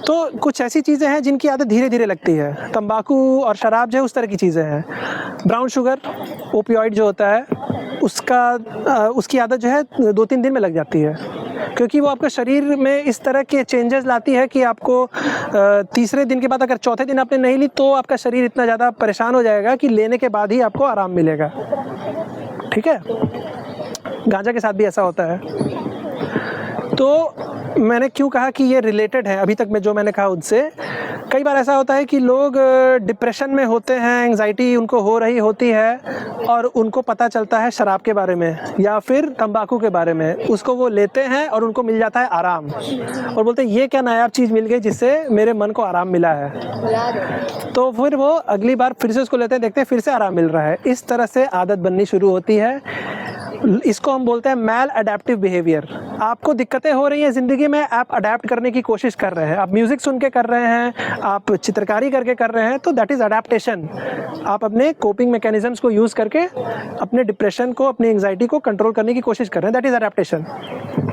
तो कुछ ऐसी चीज़ें हैं जिनकी आदत धीरे धीरे लगती है। तंबाकू और शराब जो है उस तरह की चीज़ें हैं। ब्राउन शुगर, ओपियोइड जो होता है, उसकी आदत जो है 2-3 दिन में लग जाती है, क्योंकि वो आपके शरीर में इस तरह के चेंजेस लाती है कि आपको तीसरे दिन के बाद, अगर चौथे दिन आपने नहीं ली तो आपका शरीर इतना ज़्यादा परेशान हो जाएगा कि लेने के बाद ही आपको आराम मिलेगा। ठीक है, गांजा के साथ भी ऐसा होता है। तो मैंने क्यों कहा कि ये रिलेटेड है अभी तक में जो मैंने कहा उनसे, कई बार ऐसा होता है कि लोग डिप्रेशन में होते हैं, एंजाइटी उनको हो रही होती है और उनको पता चलता है शराब के बारे में या फिर तंबाकू के बारे में, उसको वो लेते हैं और उनको मिल जाता है आराम और बोलते हैं ये क्या नायाब चीज़ मिल गई जिससे मेरे मन को आराम मिला है। तो फिर वो अगली बार फिर से उसको लेते हैं, देखते हैं फिर से आराम मिल रहा है। इस तरह से आदत बननी शुरू होती है। इसको हम बोलते हैं मैल अडेप्टिव बिहेवियर। आपको दिक्कतें हो रही हैं ज़िंदगी में, आप अडेप्ट करने की कोशिश कर रहे हैं, आप म्यूज़िक सुन के कर रहे हैं, आप चित्रकारी करके कर रहे हैं, तो दैट इज़ अडेप्टेशन। आप अपने कोपिंग मैकेनिज्म्स को यूज़ करके अपने डिप्रेशन को, अपनी एंजाइटी को कंट्रोल करने की कोशिश कर रहे हैं, that is adaptation.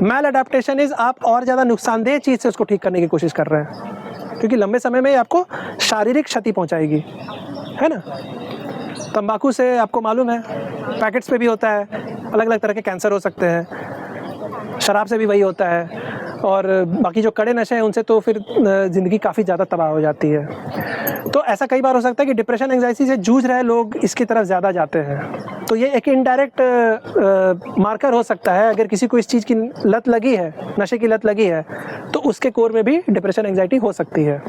Maladaptation is आप और ज़्यादा नुकसानदेह चीज़ से उसको ठीक करने की कोशिश कर रहे हैं, क्योंकि लंबे समय में आपको शारीरिक क्षति पहुँचाएगी, है ना। तंबाकू से आपको मालूम है पैकेट्स पे भी होता है, अलग अलग तरह के कैंसर हो सकते हैं। शराब से भी वही होता है और बाकी जो कड़े नशे हैं उनसे तो फिर ज़िंदगी काफ़ी ज़्यादा तबाह हो जाती है। तो ऐसा कई बार हो सकता है कि डिप्रेशन एंजाइटी से जूझ रहे लोग इसकी तरफ ज़्यादा जाते हैं। तो ये एक इनडायरेक्ट मार्कर हो सकता है। अगर किसी को इस चीज़ की लत लगी है, नशे की लत लगी है, तो उसके कोर में भी डिप्रेशन एंजाइटी हो सकती है।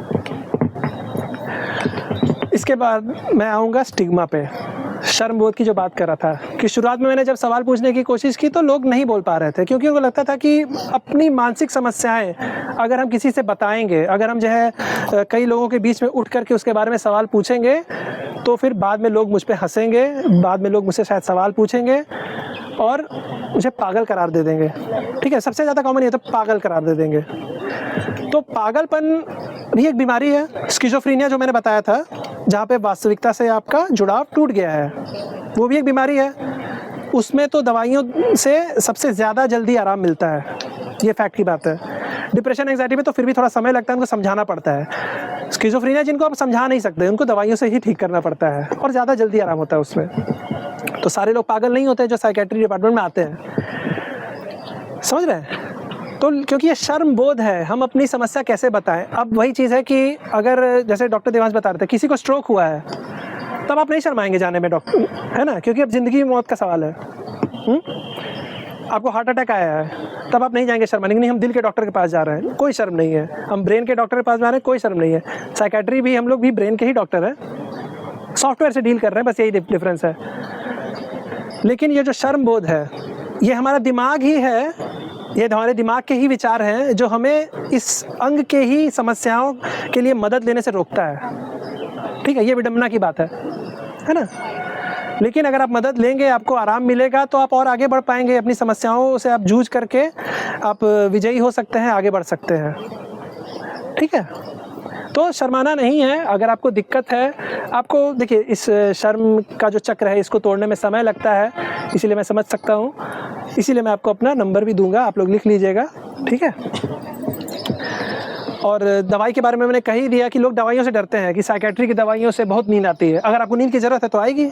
इसके बाद मैं आऊँगा स्टिग्मा पे, शर्म बोध की जो बात कर रहा था कि शुरुआत में मैंने जब सवाल पूछने की कोशिश की तो लोग नहीं बोल पा रहे थे, क्योंकि उनको लगता था कि अपनी मानसिक समस्याएं अगर हम किसी से बताएंगे, अगर हम जो है कई लोगों के बीच में उठ करके उसके बारे में सवाल पूछेंगे तो फिर बाद में लोग मुझ पे हंसेंगे, बाद में लोग मुझसे शायद सवाल पूछेंगे और मुझे पागल करार दे देंगे। ठीक है, सबसे ज़्यादा कॉमन ये तो पागल करार दे देंगे। तो पागलपन भी एक बीमारी है, स्किज़ोफ्रेनिया जो मैंने बताया था, जहाँ पे वास्तविकता से आपका जुड़ाव टूट गया है, वो भी एक बीमारी है। उसमें तो दवाइयों से सबसे ज़्यादा जल्दी आराम मिलता है, ये फैक्ट की बात है। डिप्रेशन एंजाइटी में तो फिर भी थोड़ा समय लगता है, उनको समझाना पड़ता है। स्किज़ोफ्रेनिया जिनको आप समझा नहीं सकते, उनको दवाइयों से ही ठीक करना पड़ता है और ज़्यादा जल्दी आराम होता है उसमें। तो सारे लोग पागल नहीं होते जो साइकेट्री डिपार्टमेंट में आते हैं, समझ रहे हैं। तो क्योंकि ये शर्म बोध है, हम अपनी समस्या कैसे बताएं। अब वही चीज़ है कि अगर जैसे डॉक्टर देवांश बता रहे थे, किसी को स्ट्रोक हुआ है तब आप नहीं शर्माएंगे जाने में डॉक्टर, है ना, क्योंकि अब ज़िंदगी मौत का सवाल है। आपको हार्ट अटैक आया है तब आप नहीं जाएंगे शर्माने, नहीं हम दिल के डॉक्टर के पास जा रहे हैं, कोई शर्म नहीं है। हम ब्रेन के डॉक्टर के पास जा रहे हैं, कोई शर्म नहीं है। साइकेट्री भी हम लोग भी ब्रेन के ही डॉक्टर हैं, सॉफ्टवेयर से डील कर रहे हैं, बस यही डिफरेंस है। लेकिन ये जो शर्म बोध है, ये हमारा दिमाग ही है, ये हमारे दिमाग के ही विचार हैं जो हमें इस अंग के ही समस्याओं के लिए मदद लेने से रोकता है। ठीक है, ये विडंबना की बात है ना। लेकिन अगर आप मदद लेंगे, आपको आराम मिलेगा, तो आप और आगे बढ़ पाएंगे। अपनी समस्याओं से आप जूझ करके आप विजयी हो सकते हैं, आगे बढ़ सकते हैं। ठीक है, तो शर्माना नहीं है। अगर आपको दिक्कत है, आपको देखिए इस शर्म का जो चक्र है इसको तोड़ने में समय लगता है, इसीलिए मैं समझ सकता हूँ। इसीलिए मैं आपको अपना नंबर भी दूंगा, आप लोग लिख लीजिएगा, ठीक है। और दवाई के बारे में मैंने कह ही दिया कि लोग दवाइयों से डरते हैं कि साइकेट्री की दवाइयों से बहुत नींद आती है। अगर आपको नींद की ज़रूरत है तो आएगी,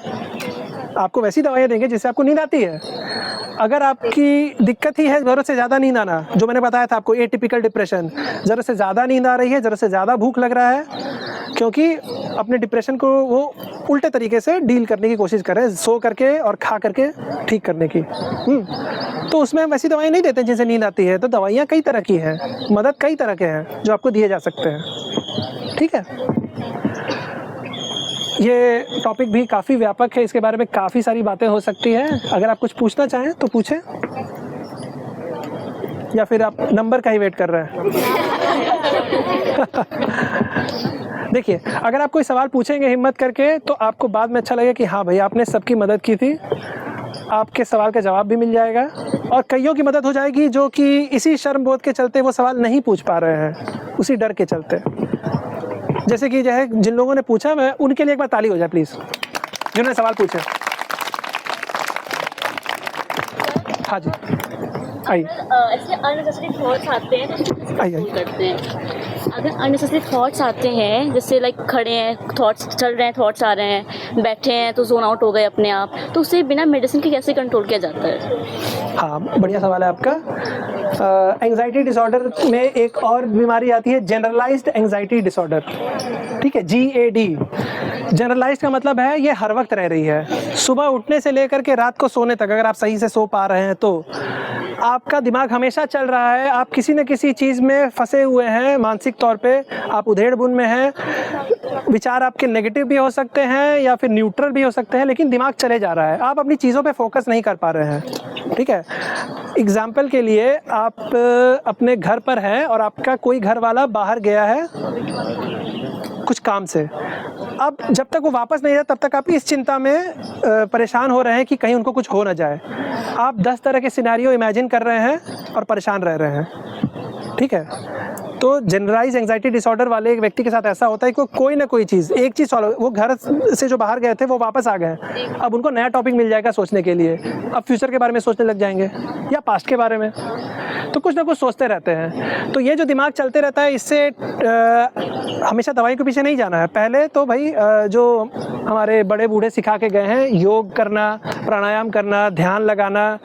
आपको वैसी दवाइयाँ देंगे जिससे आपको नींद आती है। अगर आपकी दिक्कत ही है ज़रूरत से ज़्यादा नींद आना, जो मैंने बताया था आपको एटिपिकल डिप्रेशन, ज़रूरत से ज़्यादा नींद आ रही है, ज़रूरत से ज़्यादा भूख लग रहा है, क्योंकि अपने डिप्रेशन को वो उल्टे तरीके से डील करने की कोशिश कर रहे हैं, सो करके और खा करके ठीक करने की। तो उसमें हम वैसी दवाइयाँ नहीं देते जिनसे नींद आती है। तो दवाइयाँ कई तरह की हैं, मदद कई तरह के हैं जो आपको दिए जा सकते हैं। ठीक है, ये टॉपिक भी काफ़ी व्यापक है, इसके बारे में काफ़ी सारी बातें हो सकती हैं। अगर आप कुछ पूछना चाहें तो पूछें, या फिर आप नंबर का ही वेट कर रहे हैं। देखिए, अगर आप कोई सवाल पूछेंगे हिम्मत करके तो आपको बाद में अच्छा लगेगा कि हाँ भाई आपने सबकी मदद की थी, आपके सवाल का जवाब भी मिल जाएगा और कईयों की मदद हो जाएगी जो कि इसी शर्म बोध के चलते वो सवाल नहीं पूछ पा रहे हैं, उसी डर के चलते। जैसे कि जो है जिन लोगों ने पूछा, मैं उनके लिए एक बार ताली हो जाए प्लीज़, जिन्होंने सवाल पूछे। हाँ जी, आइए। ऐसे अननेसेसरी थॉट्स आते हैं तो आइए करते हैं। अगर अननेसेसरी थॉट्स आते हैं, जैसे लाइक खड़े हैं, थॉट्स चल रहे हैं, थॉट्स आ रहे हैं, बैठे हैं तो जोन आउट हो गए अपने आप, तो उसे बिना मेडिसिन के कैसे कंट्रोल किया जाता है? हाँ, बढ़िया सवाल है आपका। एंजाइटी डिसऑर्डर में एक और बीमारी आती है, जनरलाइज्ड एंजाइटी डिसऑर्डर। ठीक है, GAD। जनरलाइज्ड का मतलब है ये हर वक्त रह रही है, सुबह उठने से लेकर के रात को सोने तक, अगर आप सही से सो पा रहे हैं तो आपका दिमाग हमेशा चल रहा है, आप किसी न किसी चीज़ में फंसे हुए हैं, मानसिक तौर पे आप उधेड़-बुन में हैं, विचार आपके नेगेटिव भी हो सकते हैं या फिर न्यूट्रल भी हो सकते हैं, लेकिन दिमाग चले जा रहा है, आप अपनी चीज़ों पे फोकस नहीं कर पा रहे हैं। ठीक है, एग्जाम्पल के लिए आप अपने घर पर हैं और आपका कोई घर वाला बाहर गया है कुछ काम से, अब जब तक वो वापस नहीं आया तब तक आप इस चिंता में परेशान हो रहे हैं कि कहीं उनको कुछ हो ना जाए। आप 10 तरह के सिनेरियो इमेजिन कर रहे हैं और परेशान रह रहे हैं। ठीक है, तो जनरलाइज एंजाइटी डिसऑर्डर वाले एक व्यक्ति के साथ ऐसा होता है कि कोई ना कोई चीज़, एक चीज़ सॉल्व, वो घर से जो बाहर गए थे वो वापस आ गए, अब उनको नया टॉपिक मिल जाएगा सोचने के लिए, अब फ्यूचर के बारे में सोचने लग जाएंगे या पास्ट के बारे में, तो कुछ ना कुछ सोचते रहते हैं। तो ये जो दिमाग चलते रहता है, इससे हमेशा दवाई के पीछे नहीं जाना है। पहले तो भाई जो हमारे बड़े बूढ़े सिखा के गए हैं, योग करना, प्राणायाम करना, ध्यान लगाना,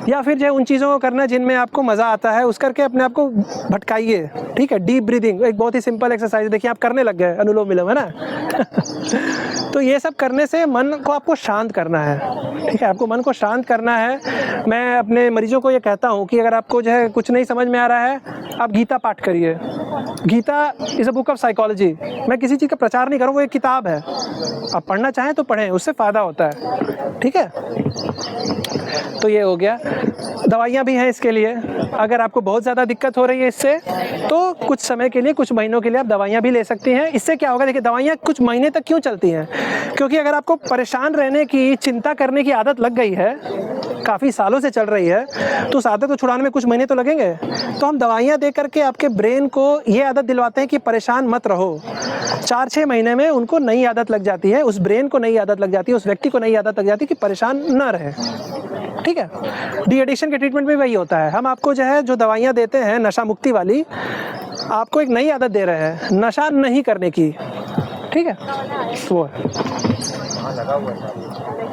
या फिर जो उन चीज़ों को करना जिनमें आपको मज़ा आता है, उस करके अपने आप को भटकाइए। ठीक है, डीप ब्रीदिंग एक बहुत ही सिंपल एक्सरसाइज, देखिए आप करने लग गए, अनुलोम विलोम, है ना तो ये सब करने से मन को आपको शांत करना है। ठीक है, आपको मन को शांत करना है। मैं अपने मरीजों को ये कहता हूँ कि अगर आपको जो है कुछ नहीं समझ में आ रहा है, आप गीता पाठ करिए। Gita is a book of psychology. मैं किसी चीज़ का प्रचार नहीं करूँ, वो एक किताब है, आप पढ़ना चाहें तो पढ़ें, उससे फ़ायदा होता है। ठीक है, तो ये हो गया। दवाइयाँ भी हैं इसके लिए, अगर आपको बहुत ज़्यादा दिक्कत हो रही है इससे, तो कुछ समय के लिए, कुछ महीनों के लिए आप दवाइयाँ भी ले सकती हैं। इससे क्या होगा, देखिए दवाइयाँ कुछ महीने तक क्यों चलती हैं, क्योंकि अगर आपको परेशान रहने की, चिंता करने की आदत लग गई है, काफ़ी सालों से चल रही है, तो उस आदत को छुड़ाने में कुछ महीने तो लगेंगे। तो हम दवाइयाँ दे करके आपके ब्रेन को ये आदत दिलवाते हैं कि परेशान मत रहो। 4-6 महीने में उनको नई आदत लग जाती है, उस ब्रेन को नई आदत लग जाती है, उस व्यक्ति को नई आदत लग जाती है कि परेशान ना रहे। ठीक है, डी एडिक्शन के ट्रीटमेंट में वही होता है। हम आपको जो है जो दवाइयाँ देते हैं नशा मुक्ति वाली, आपको एक नई आदत दे रहे हैं नशा नहीं करने की। ठीक है, वो है।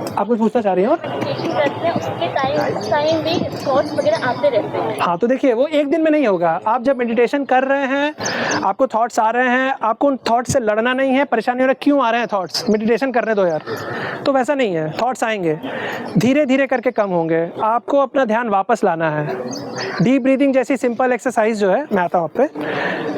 आप कुछ पूछना चाह रही हो? उसके टाइम भी थॉट्स वगैरह आते रहते हैं। हाँ, तो देखिए वो एक दिन में नहीं होगा। आप जब मेडिटेशन कर रहे हैं, आपको थॉट्स आ रहे हैं, आपको उन थॉट्स से लड़ना नहीं है, परेशानी हो रहा है क्यों आ रहे हैं थॉट्स, मेडिटेशन करने दो यार। तो वैसा नहीं है, थॉट्स आएंगे, धीरे धीरे करके कम होंगे, आपको अपना ध्यान वापस लाना है। डीप ब्रीदिंग जैसी सिंपल एक्सरसाइज जो है, मैं आता हूँ आप पे,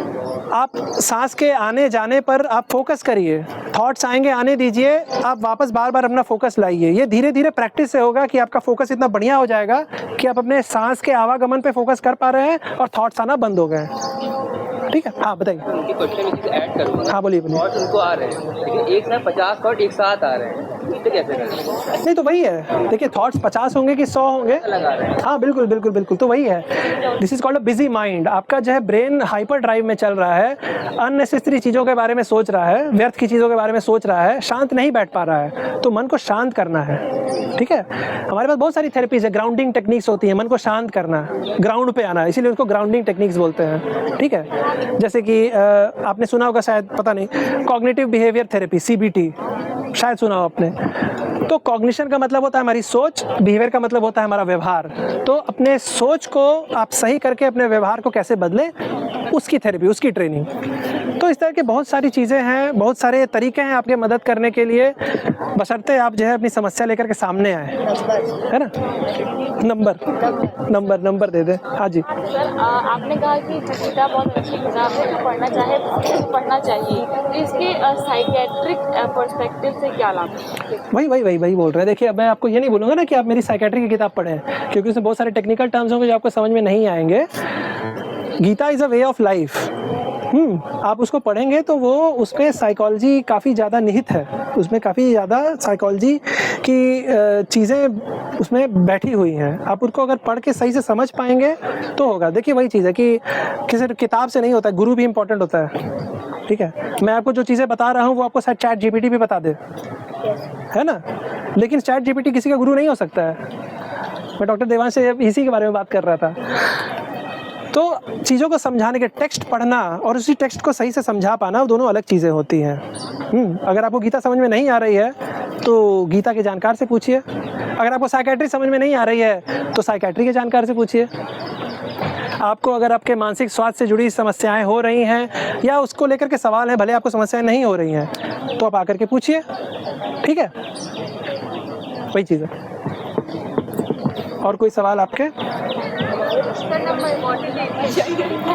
आप सांस के आने जाने पर आप फोकस करिए, थॉट्स आएंगे आने दीजिए, आप वापस बार बार अपना फोकस लाइए। ये धीरे धीरे प्रैक्टिस से होगा कि आपका फोकस इतना बढ़िया हो जाएगा कि आप अपने सांस के आवागमन पे फोकस कर पा रहे हैं और थॉट्स आना बंद हो गए। ठीक है, हाँ बताइए। उनके क्वेश्चन में चीज़ ऐड करूँगा। हाँ बोलिए बोलिए। थॉट्स उनको आ रहे हैं, लेकिन एक साथ 50 थॉट एक साथ आ रहे हैं, इसे कैसे करें? नहीं तो वही है, देखिए थॉट्स 50 होंगे कि 100 होंगे, लगा रहे हैं। हाँ बिल्कुल बिल्कुल बिल्कुल, तो वही है। This is called a busy mind. आपका जो है ब्रेन हाइपर ड्राइव में चल रहा है, अननेसेसरी चीज़ों के बारे में सोच रहा है, व्यर्थ की चीज़ों के बारे में सोच रहा है, शांत नहीं बैठ पा रहा है, तो मन को शांत करना है। ठीक है, हमारे पास बहुत सारी थेरेपीज है, ग्राउंडिंग टेक्निक्स होती हैं, मन को शांत करना, ग्राउंड पे आना, इसीलिए उसको ग्राउंडिंग टेक्निक्स बोलते हैं। ठीक है, जैसे कि आपने सुना होगा शायद, पता नहीं, कॉग्निटिव बिहेवियर थेरेपी, CBT, शायद सुना हो आपने। तो कॉग्निशन का मतलब होता है हमारी सोच, बिहेवियर का मतलब होता है हमारा व्यवहार। तो अपने सोच को आप सही करके अपने व्यवहार को कैसे बदलें, उसकी थेरेपी, उसकी ट्रेनिंग। तो इस तरह के बहुत सारी चीज़ें हैं, बहुत सारे तरीके हैं आपके मदद करने के लिए, बशर्ते आप जो है अपनी समस्या लेकर के सामने आए, है ना। नंबर दे दें। हाँ जी सर, आपने कहा कि गीता बहुत अच्छी किताब है, जो पढ़ना चाहे तो पढ़ना चाहिए, तो इसके साइकेट्रिक पर्सपेक्टिव से क्या लाभ है? वही बोल रहे हैं। देखिए, अब मैं आपको ये नहीं बोलूँगा ना कि आप मेरी साइकेट्री की किताब पढ़ें, क्योंकि उसमें बहुत सारे टेक्निकल टर्म्स होंगे जो आपको समझ में नहीं आएंगे। Gita is a way of life. आप उसको पढ़ेंगे तो वो उसमें साइकोलॉजी काफ़ी ज़्यादा निहित है, उसमें काफ़ी ज़्यादा साइकोलॉजी की चीज़ें उसमें बैठी हुई हैं। आप उसको अगर पढ़ के सही से समझ पाएंगे तो होगा। देखिए वही चीज़ है कि किसी किताब से नहीं होता, गुरु भी इम्पोर्टेंट होता है। ठीक है, मैं आपको जो चीज़ें बता रहा हूँ वो आपको शायद चैट GPT भी बता दे, है ना, लेकिन चैट GPT किसी का गुरु नहीं हो सकता है। मैं डॉक्टर देवांश से इसी के बारे में बात कर रहा था। तो चीज़ों को समझाने के, टेक्स्ट पढ़ना और उसी टेक्स्ट को सही से समझा पाना, वो दोनों अलग चीज़ें होती हैं। अगर आपको गीता समझ में नहीं आ रही है तो गीता के जानकार से पूछिए, अगर आपको साइकेट्री समझ में नहीं आ रही है तो साइकेट्री के जानकार से पूछिए। आपको अगर आपके मानसिक स्वास्थ्य से जुड़ी समस्याएं हो रही हैं या उसको लेकर के सवाल हैं, भले आपको समस्याएं नहीं हो रही हैं, तो आप आकर के पूछिए, ठीक है, वही चीज़ है। और कोई सवाल आपके?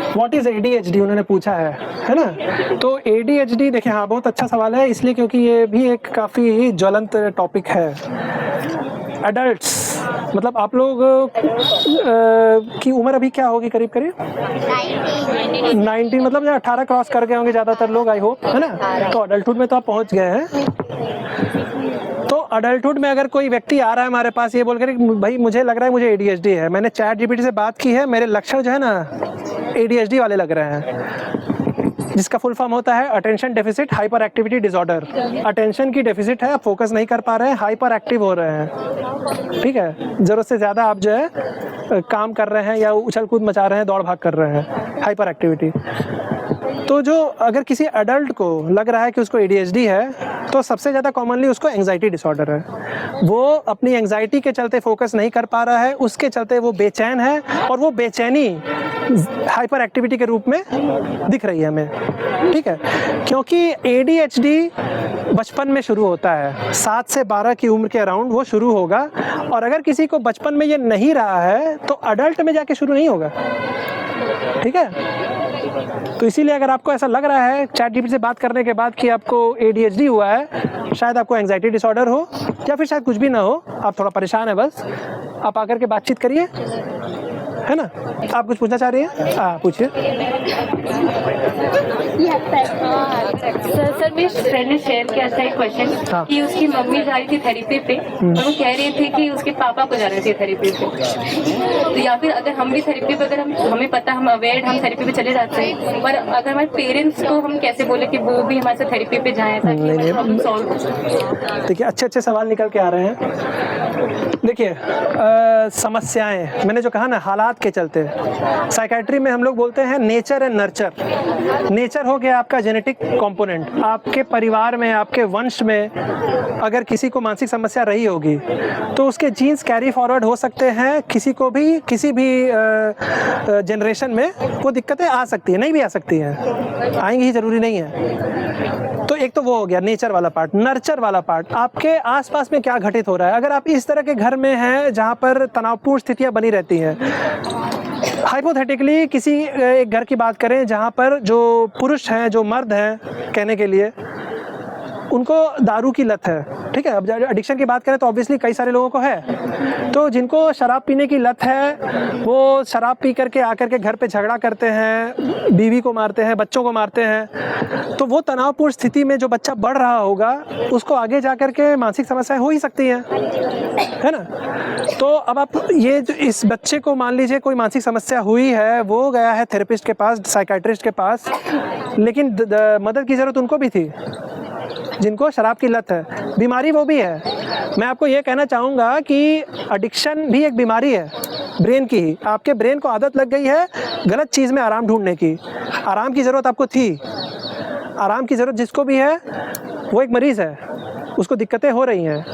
व्हाट इज़ ADHD उन्होंने पूछा है ना? तो ADHD देखिए, हाँ बहुत अच्छा सवाल है, इसलिए क्योंकि ये भी एक काफ़ी ज्वलंत टॉपिक है। एडल्ट्स मतलब आप लोग की उम्र अभी क्या होगी करीब करीब? 19 मतलब 18 क्रॉस कर गए होंगे ज़्यादातर लोग, आई होप, है ना? तो अडल्टहुड में तो आप पहुँच गए हैं। तो अडल्टहुड में अगर कोई व्यक्ति आ रहा है हमारे पास ये बोलकर भाई मुझे लग रहा है मुझे ADHD है, मैंने ChatGPT से बात की है, मेरे लक्षण जो है ना ADHD वाले लग रहे हैं, जिसका फुल फॉर्म होता है attention deficit hyper activity disorder. Attention की डेफिसिट है, आप फोकस नहीं कर पा रहे हैं, हाइपर एक्टिव हो रहे हैं, ठीक है, ज़रूरत से ज़्यादा आप जो है काम कर रहे हैं या उछल कूद मचा रहे हैं, दौड़ भाग कर रहे हैं, हाइपर एक्टिविटी। तो जो अगर किसी एडल्ट को लग रहा है कि उसको ADHD है, तो सबसे ज़्यादा कॉमनली उसको एंग्जाइटी डिसऑर्डर है। वो अपनी एंग्जाइटी के चलते फोकस नहीं कर पा रहा है, उसके चलते वो बेचैन है, और वो बेचैनी हाइपर एक्टिविटी के रूप में दिख रही है हमें, ठीक है, क्योंकि ADHD बचपन में शुरू होता है, 7 से 12 की उम्र के अराउंड वो शुरू होगा, और अगर किसी को बचपन में ये नहीं रहा है तो अडल्ट में जाके शुरू नहीं होगा, ठीक है। तो इसीलिए अगर आपको ऐसा लग रहा है ChatGPT से बात करने के बाद कि आपको ADHD हुआ है, शायद आपको एंग्जाइटी डिसऑर्डर हो या फिर शायद कुछ भी ना हो, आप थोड़ा परेशान है, बस आप आकर के बातचीत करिए, है ना। आप कुछ पूछना चाह रही हैं? हाँ पूछिए। सर मेरी फ्रेंड ने शेयर किया था एक क्वेश्चन कि उसकी मम्मी जा रही थी थेरेपी पे, और वो कह रही थी कि उसके पापा को जाना चाहिए थेरेपी पे, तो या फिर अगर हम भी थेरेपी पे, अगर हमें पता, हम अवेयर, हम थेरेपी पे चले जाते हैं, पर अगर हमारे पेरेंट्स को हम कैसे बोले कि वो भी हमारे साथ थेरेपी पे जाएं ताकि प्रॉब्लम सॉल्व हो सके? देखिए अच्छे अच्छे सवाल निकल के आ रहे हैं। देखिए समस्याएं, मैंने जो कहा ना, हालात के चलते, साइकेट्री में हम लोग बोलते हैं नेचर एंड नर्चर। नेचर हो गया आपका जेनेटिक कंपोनेंट, आपके परिवार में, आपके वंश में अगर किसी को मानसिक समस्या रही होगी तो उसके जीन्स कैरी फॉरवर्ड हो सकते हैं, किसी को भी किसी भी जनरेशन में वो दिक्कतें आ सकती है, नहीं भी आ सकती हैं, आएंगी ही जरूरी नहीं है। तो एक तो वो हो गया नेचर वाला पार्ट। नर्चर वाला पार्ट, आपके आसपास में क्या घटित हो रहा है। अगर आप इस तरह के घर में हैं जहाँ पर तनावपूर्ण स्थितियाँ बनी रहती हैं, हाइपोथेटिकली किसी एक घर की बात करें जहाँ पर जो पुरुष हैं, जो मर्द हैं कहने के लिए, उनको दारू की लत है, ठीक है। अब एडिक्शन की बात करें तो ऑब्वियसली कई सारे लोगों को है। तो जिनको शराब पीने की लत है, वो शराब पी करके आकर के घर पे झगड़ा करते हैं, बीवी को मारते हैं, बच्चों को मारते हैं। तो वो तनावपूर्ण स्थिति में जो बच्चा बढ़ रहा होगा, उसको आगे जा कर के मानसिक समस्याएं हो ही सकती हैं, है ना। तो अब आप ये इस बच्चे को मान लीजिए कोई मानसिक समस्या हुई है, वो गया है थेरेपिस्ट के पास, साइकाइट्रिस्ट के पास, लेकिन मदद की ज़रूरत उनको भी थी जिनको शराब की लत है, बीमारी वो भी है। मैं आपको ये कहना चाहूँगा कि एडिक्शन भी एक बीमारी है ब्रेन की ही। आपके ब्रेन को आदत लग गई है गलत चीज़ में आराम ढूंढने की। आराम की ज़रूरत आपको थी, आराम की ज़रूरत जिसको भी है वो एक मरीज़ है, उसको दिक्कतें हो रही हैं,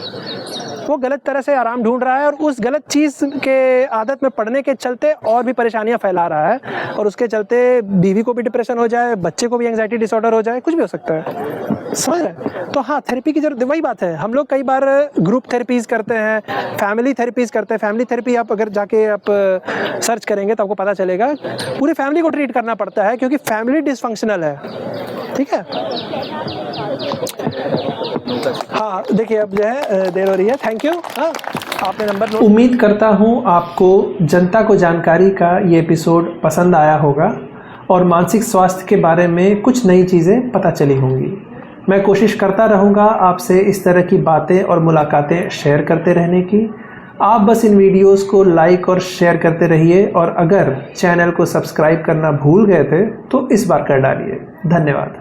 वो गलत तरह से आराम ढूंढ रहा है और उस गलत चीज़ के आदत में पड़ने के चलते और भी परेशानियां फैला रहा है, और उसके चलते बीवी को भी डिप्रेशन हो जाए, बच्चे को भी एंग्जाइटी डिसऑर्डर हो जाए, कुछ भी हो सकता है, समझ रहे। तो हाँ, थेरेपी की जरूरत, वही बात है। हम लोग कई बार ग्रुप थेरेपीज़ करते हैं, फैमिली थेरेपीज़ करते हैं। फैमिली थेरेपी आप अगर जाके आप सर्च करेंगे तो आपको पता चलेगा पूरी फैमिली को ट्रीट करना पड़ता है, क्योंकि फैमिली डिसफंक्शनल है, ठीक है। हाँ देखिए अब जो है देर हो रही है, थैंक यू। हाँ आपने नंबर नोट। उम्मीद करता हूँ आपको जनता को जानकारी का ये एपिसोड पसंद आया होगा और मानसिक स्वास्थ्य के बारे में कुछ नई चीज़ें पता चली होंगी। मैं कोशिश करता रहूँगा आपसे इस तरह की बातें और मुलाकातें शेयर करते रहने की। आप बस इन वीडियोस को लाइक और शेयर करते रहिए, और अगर चैनल को सब्सक्राइब करना भूल गए थे तो इस बार कर डालिए। धन्यवाद।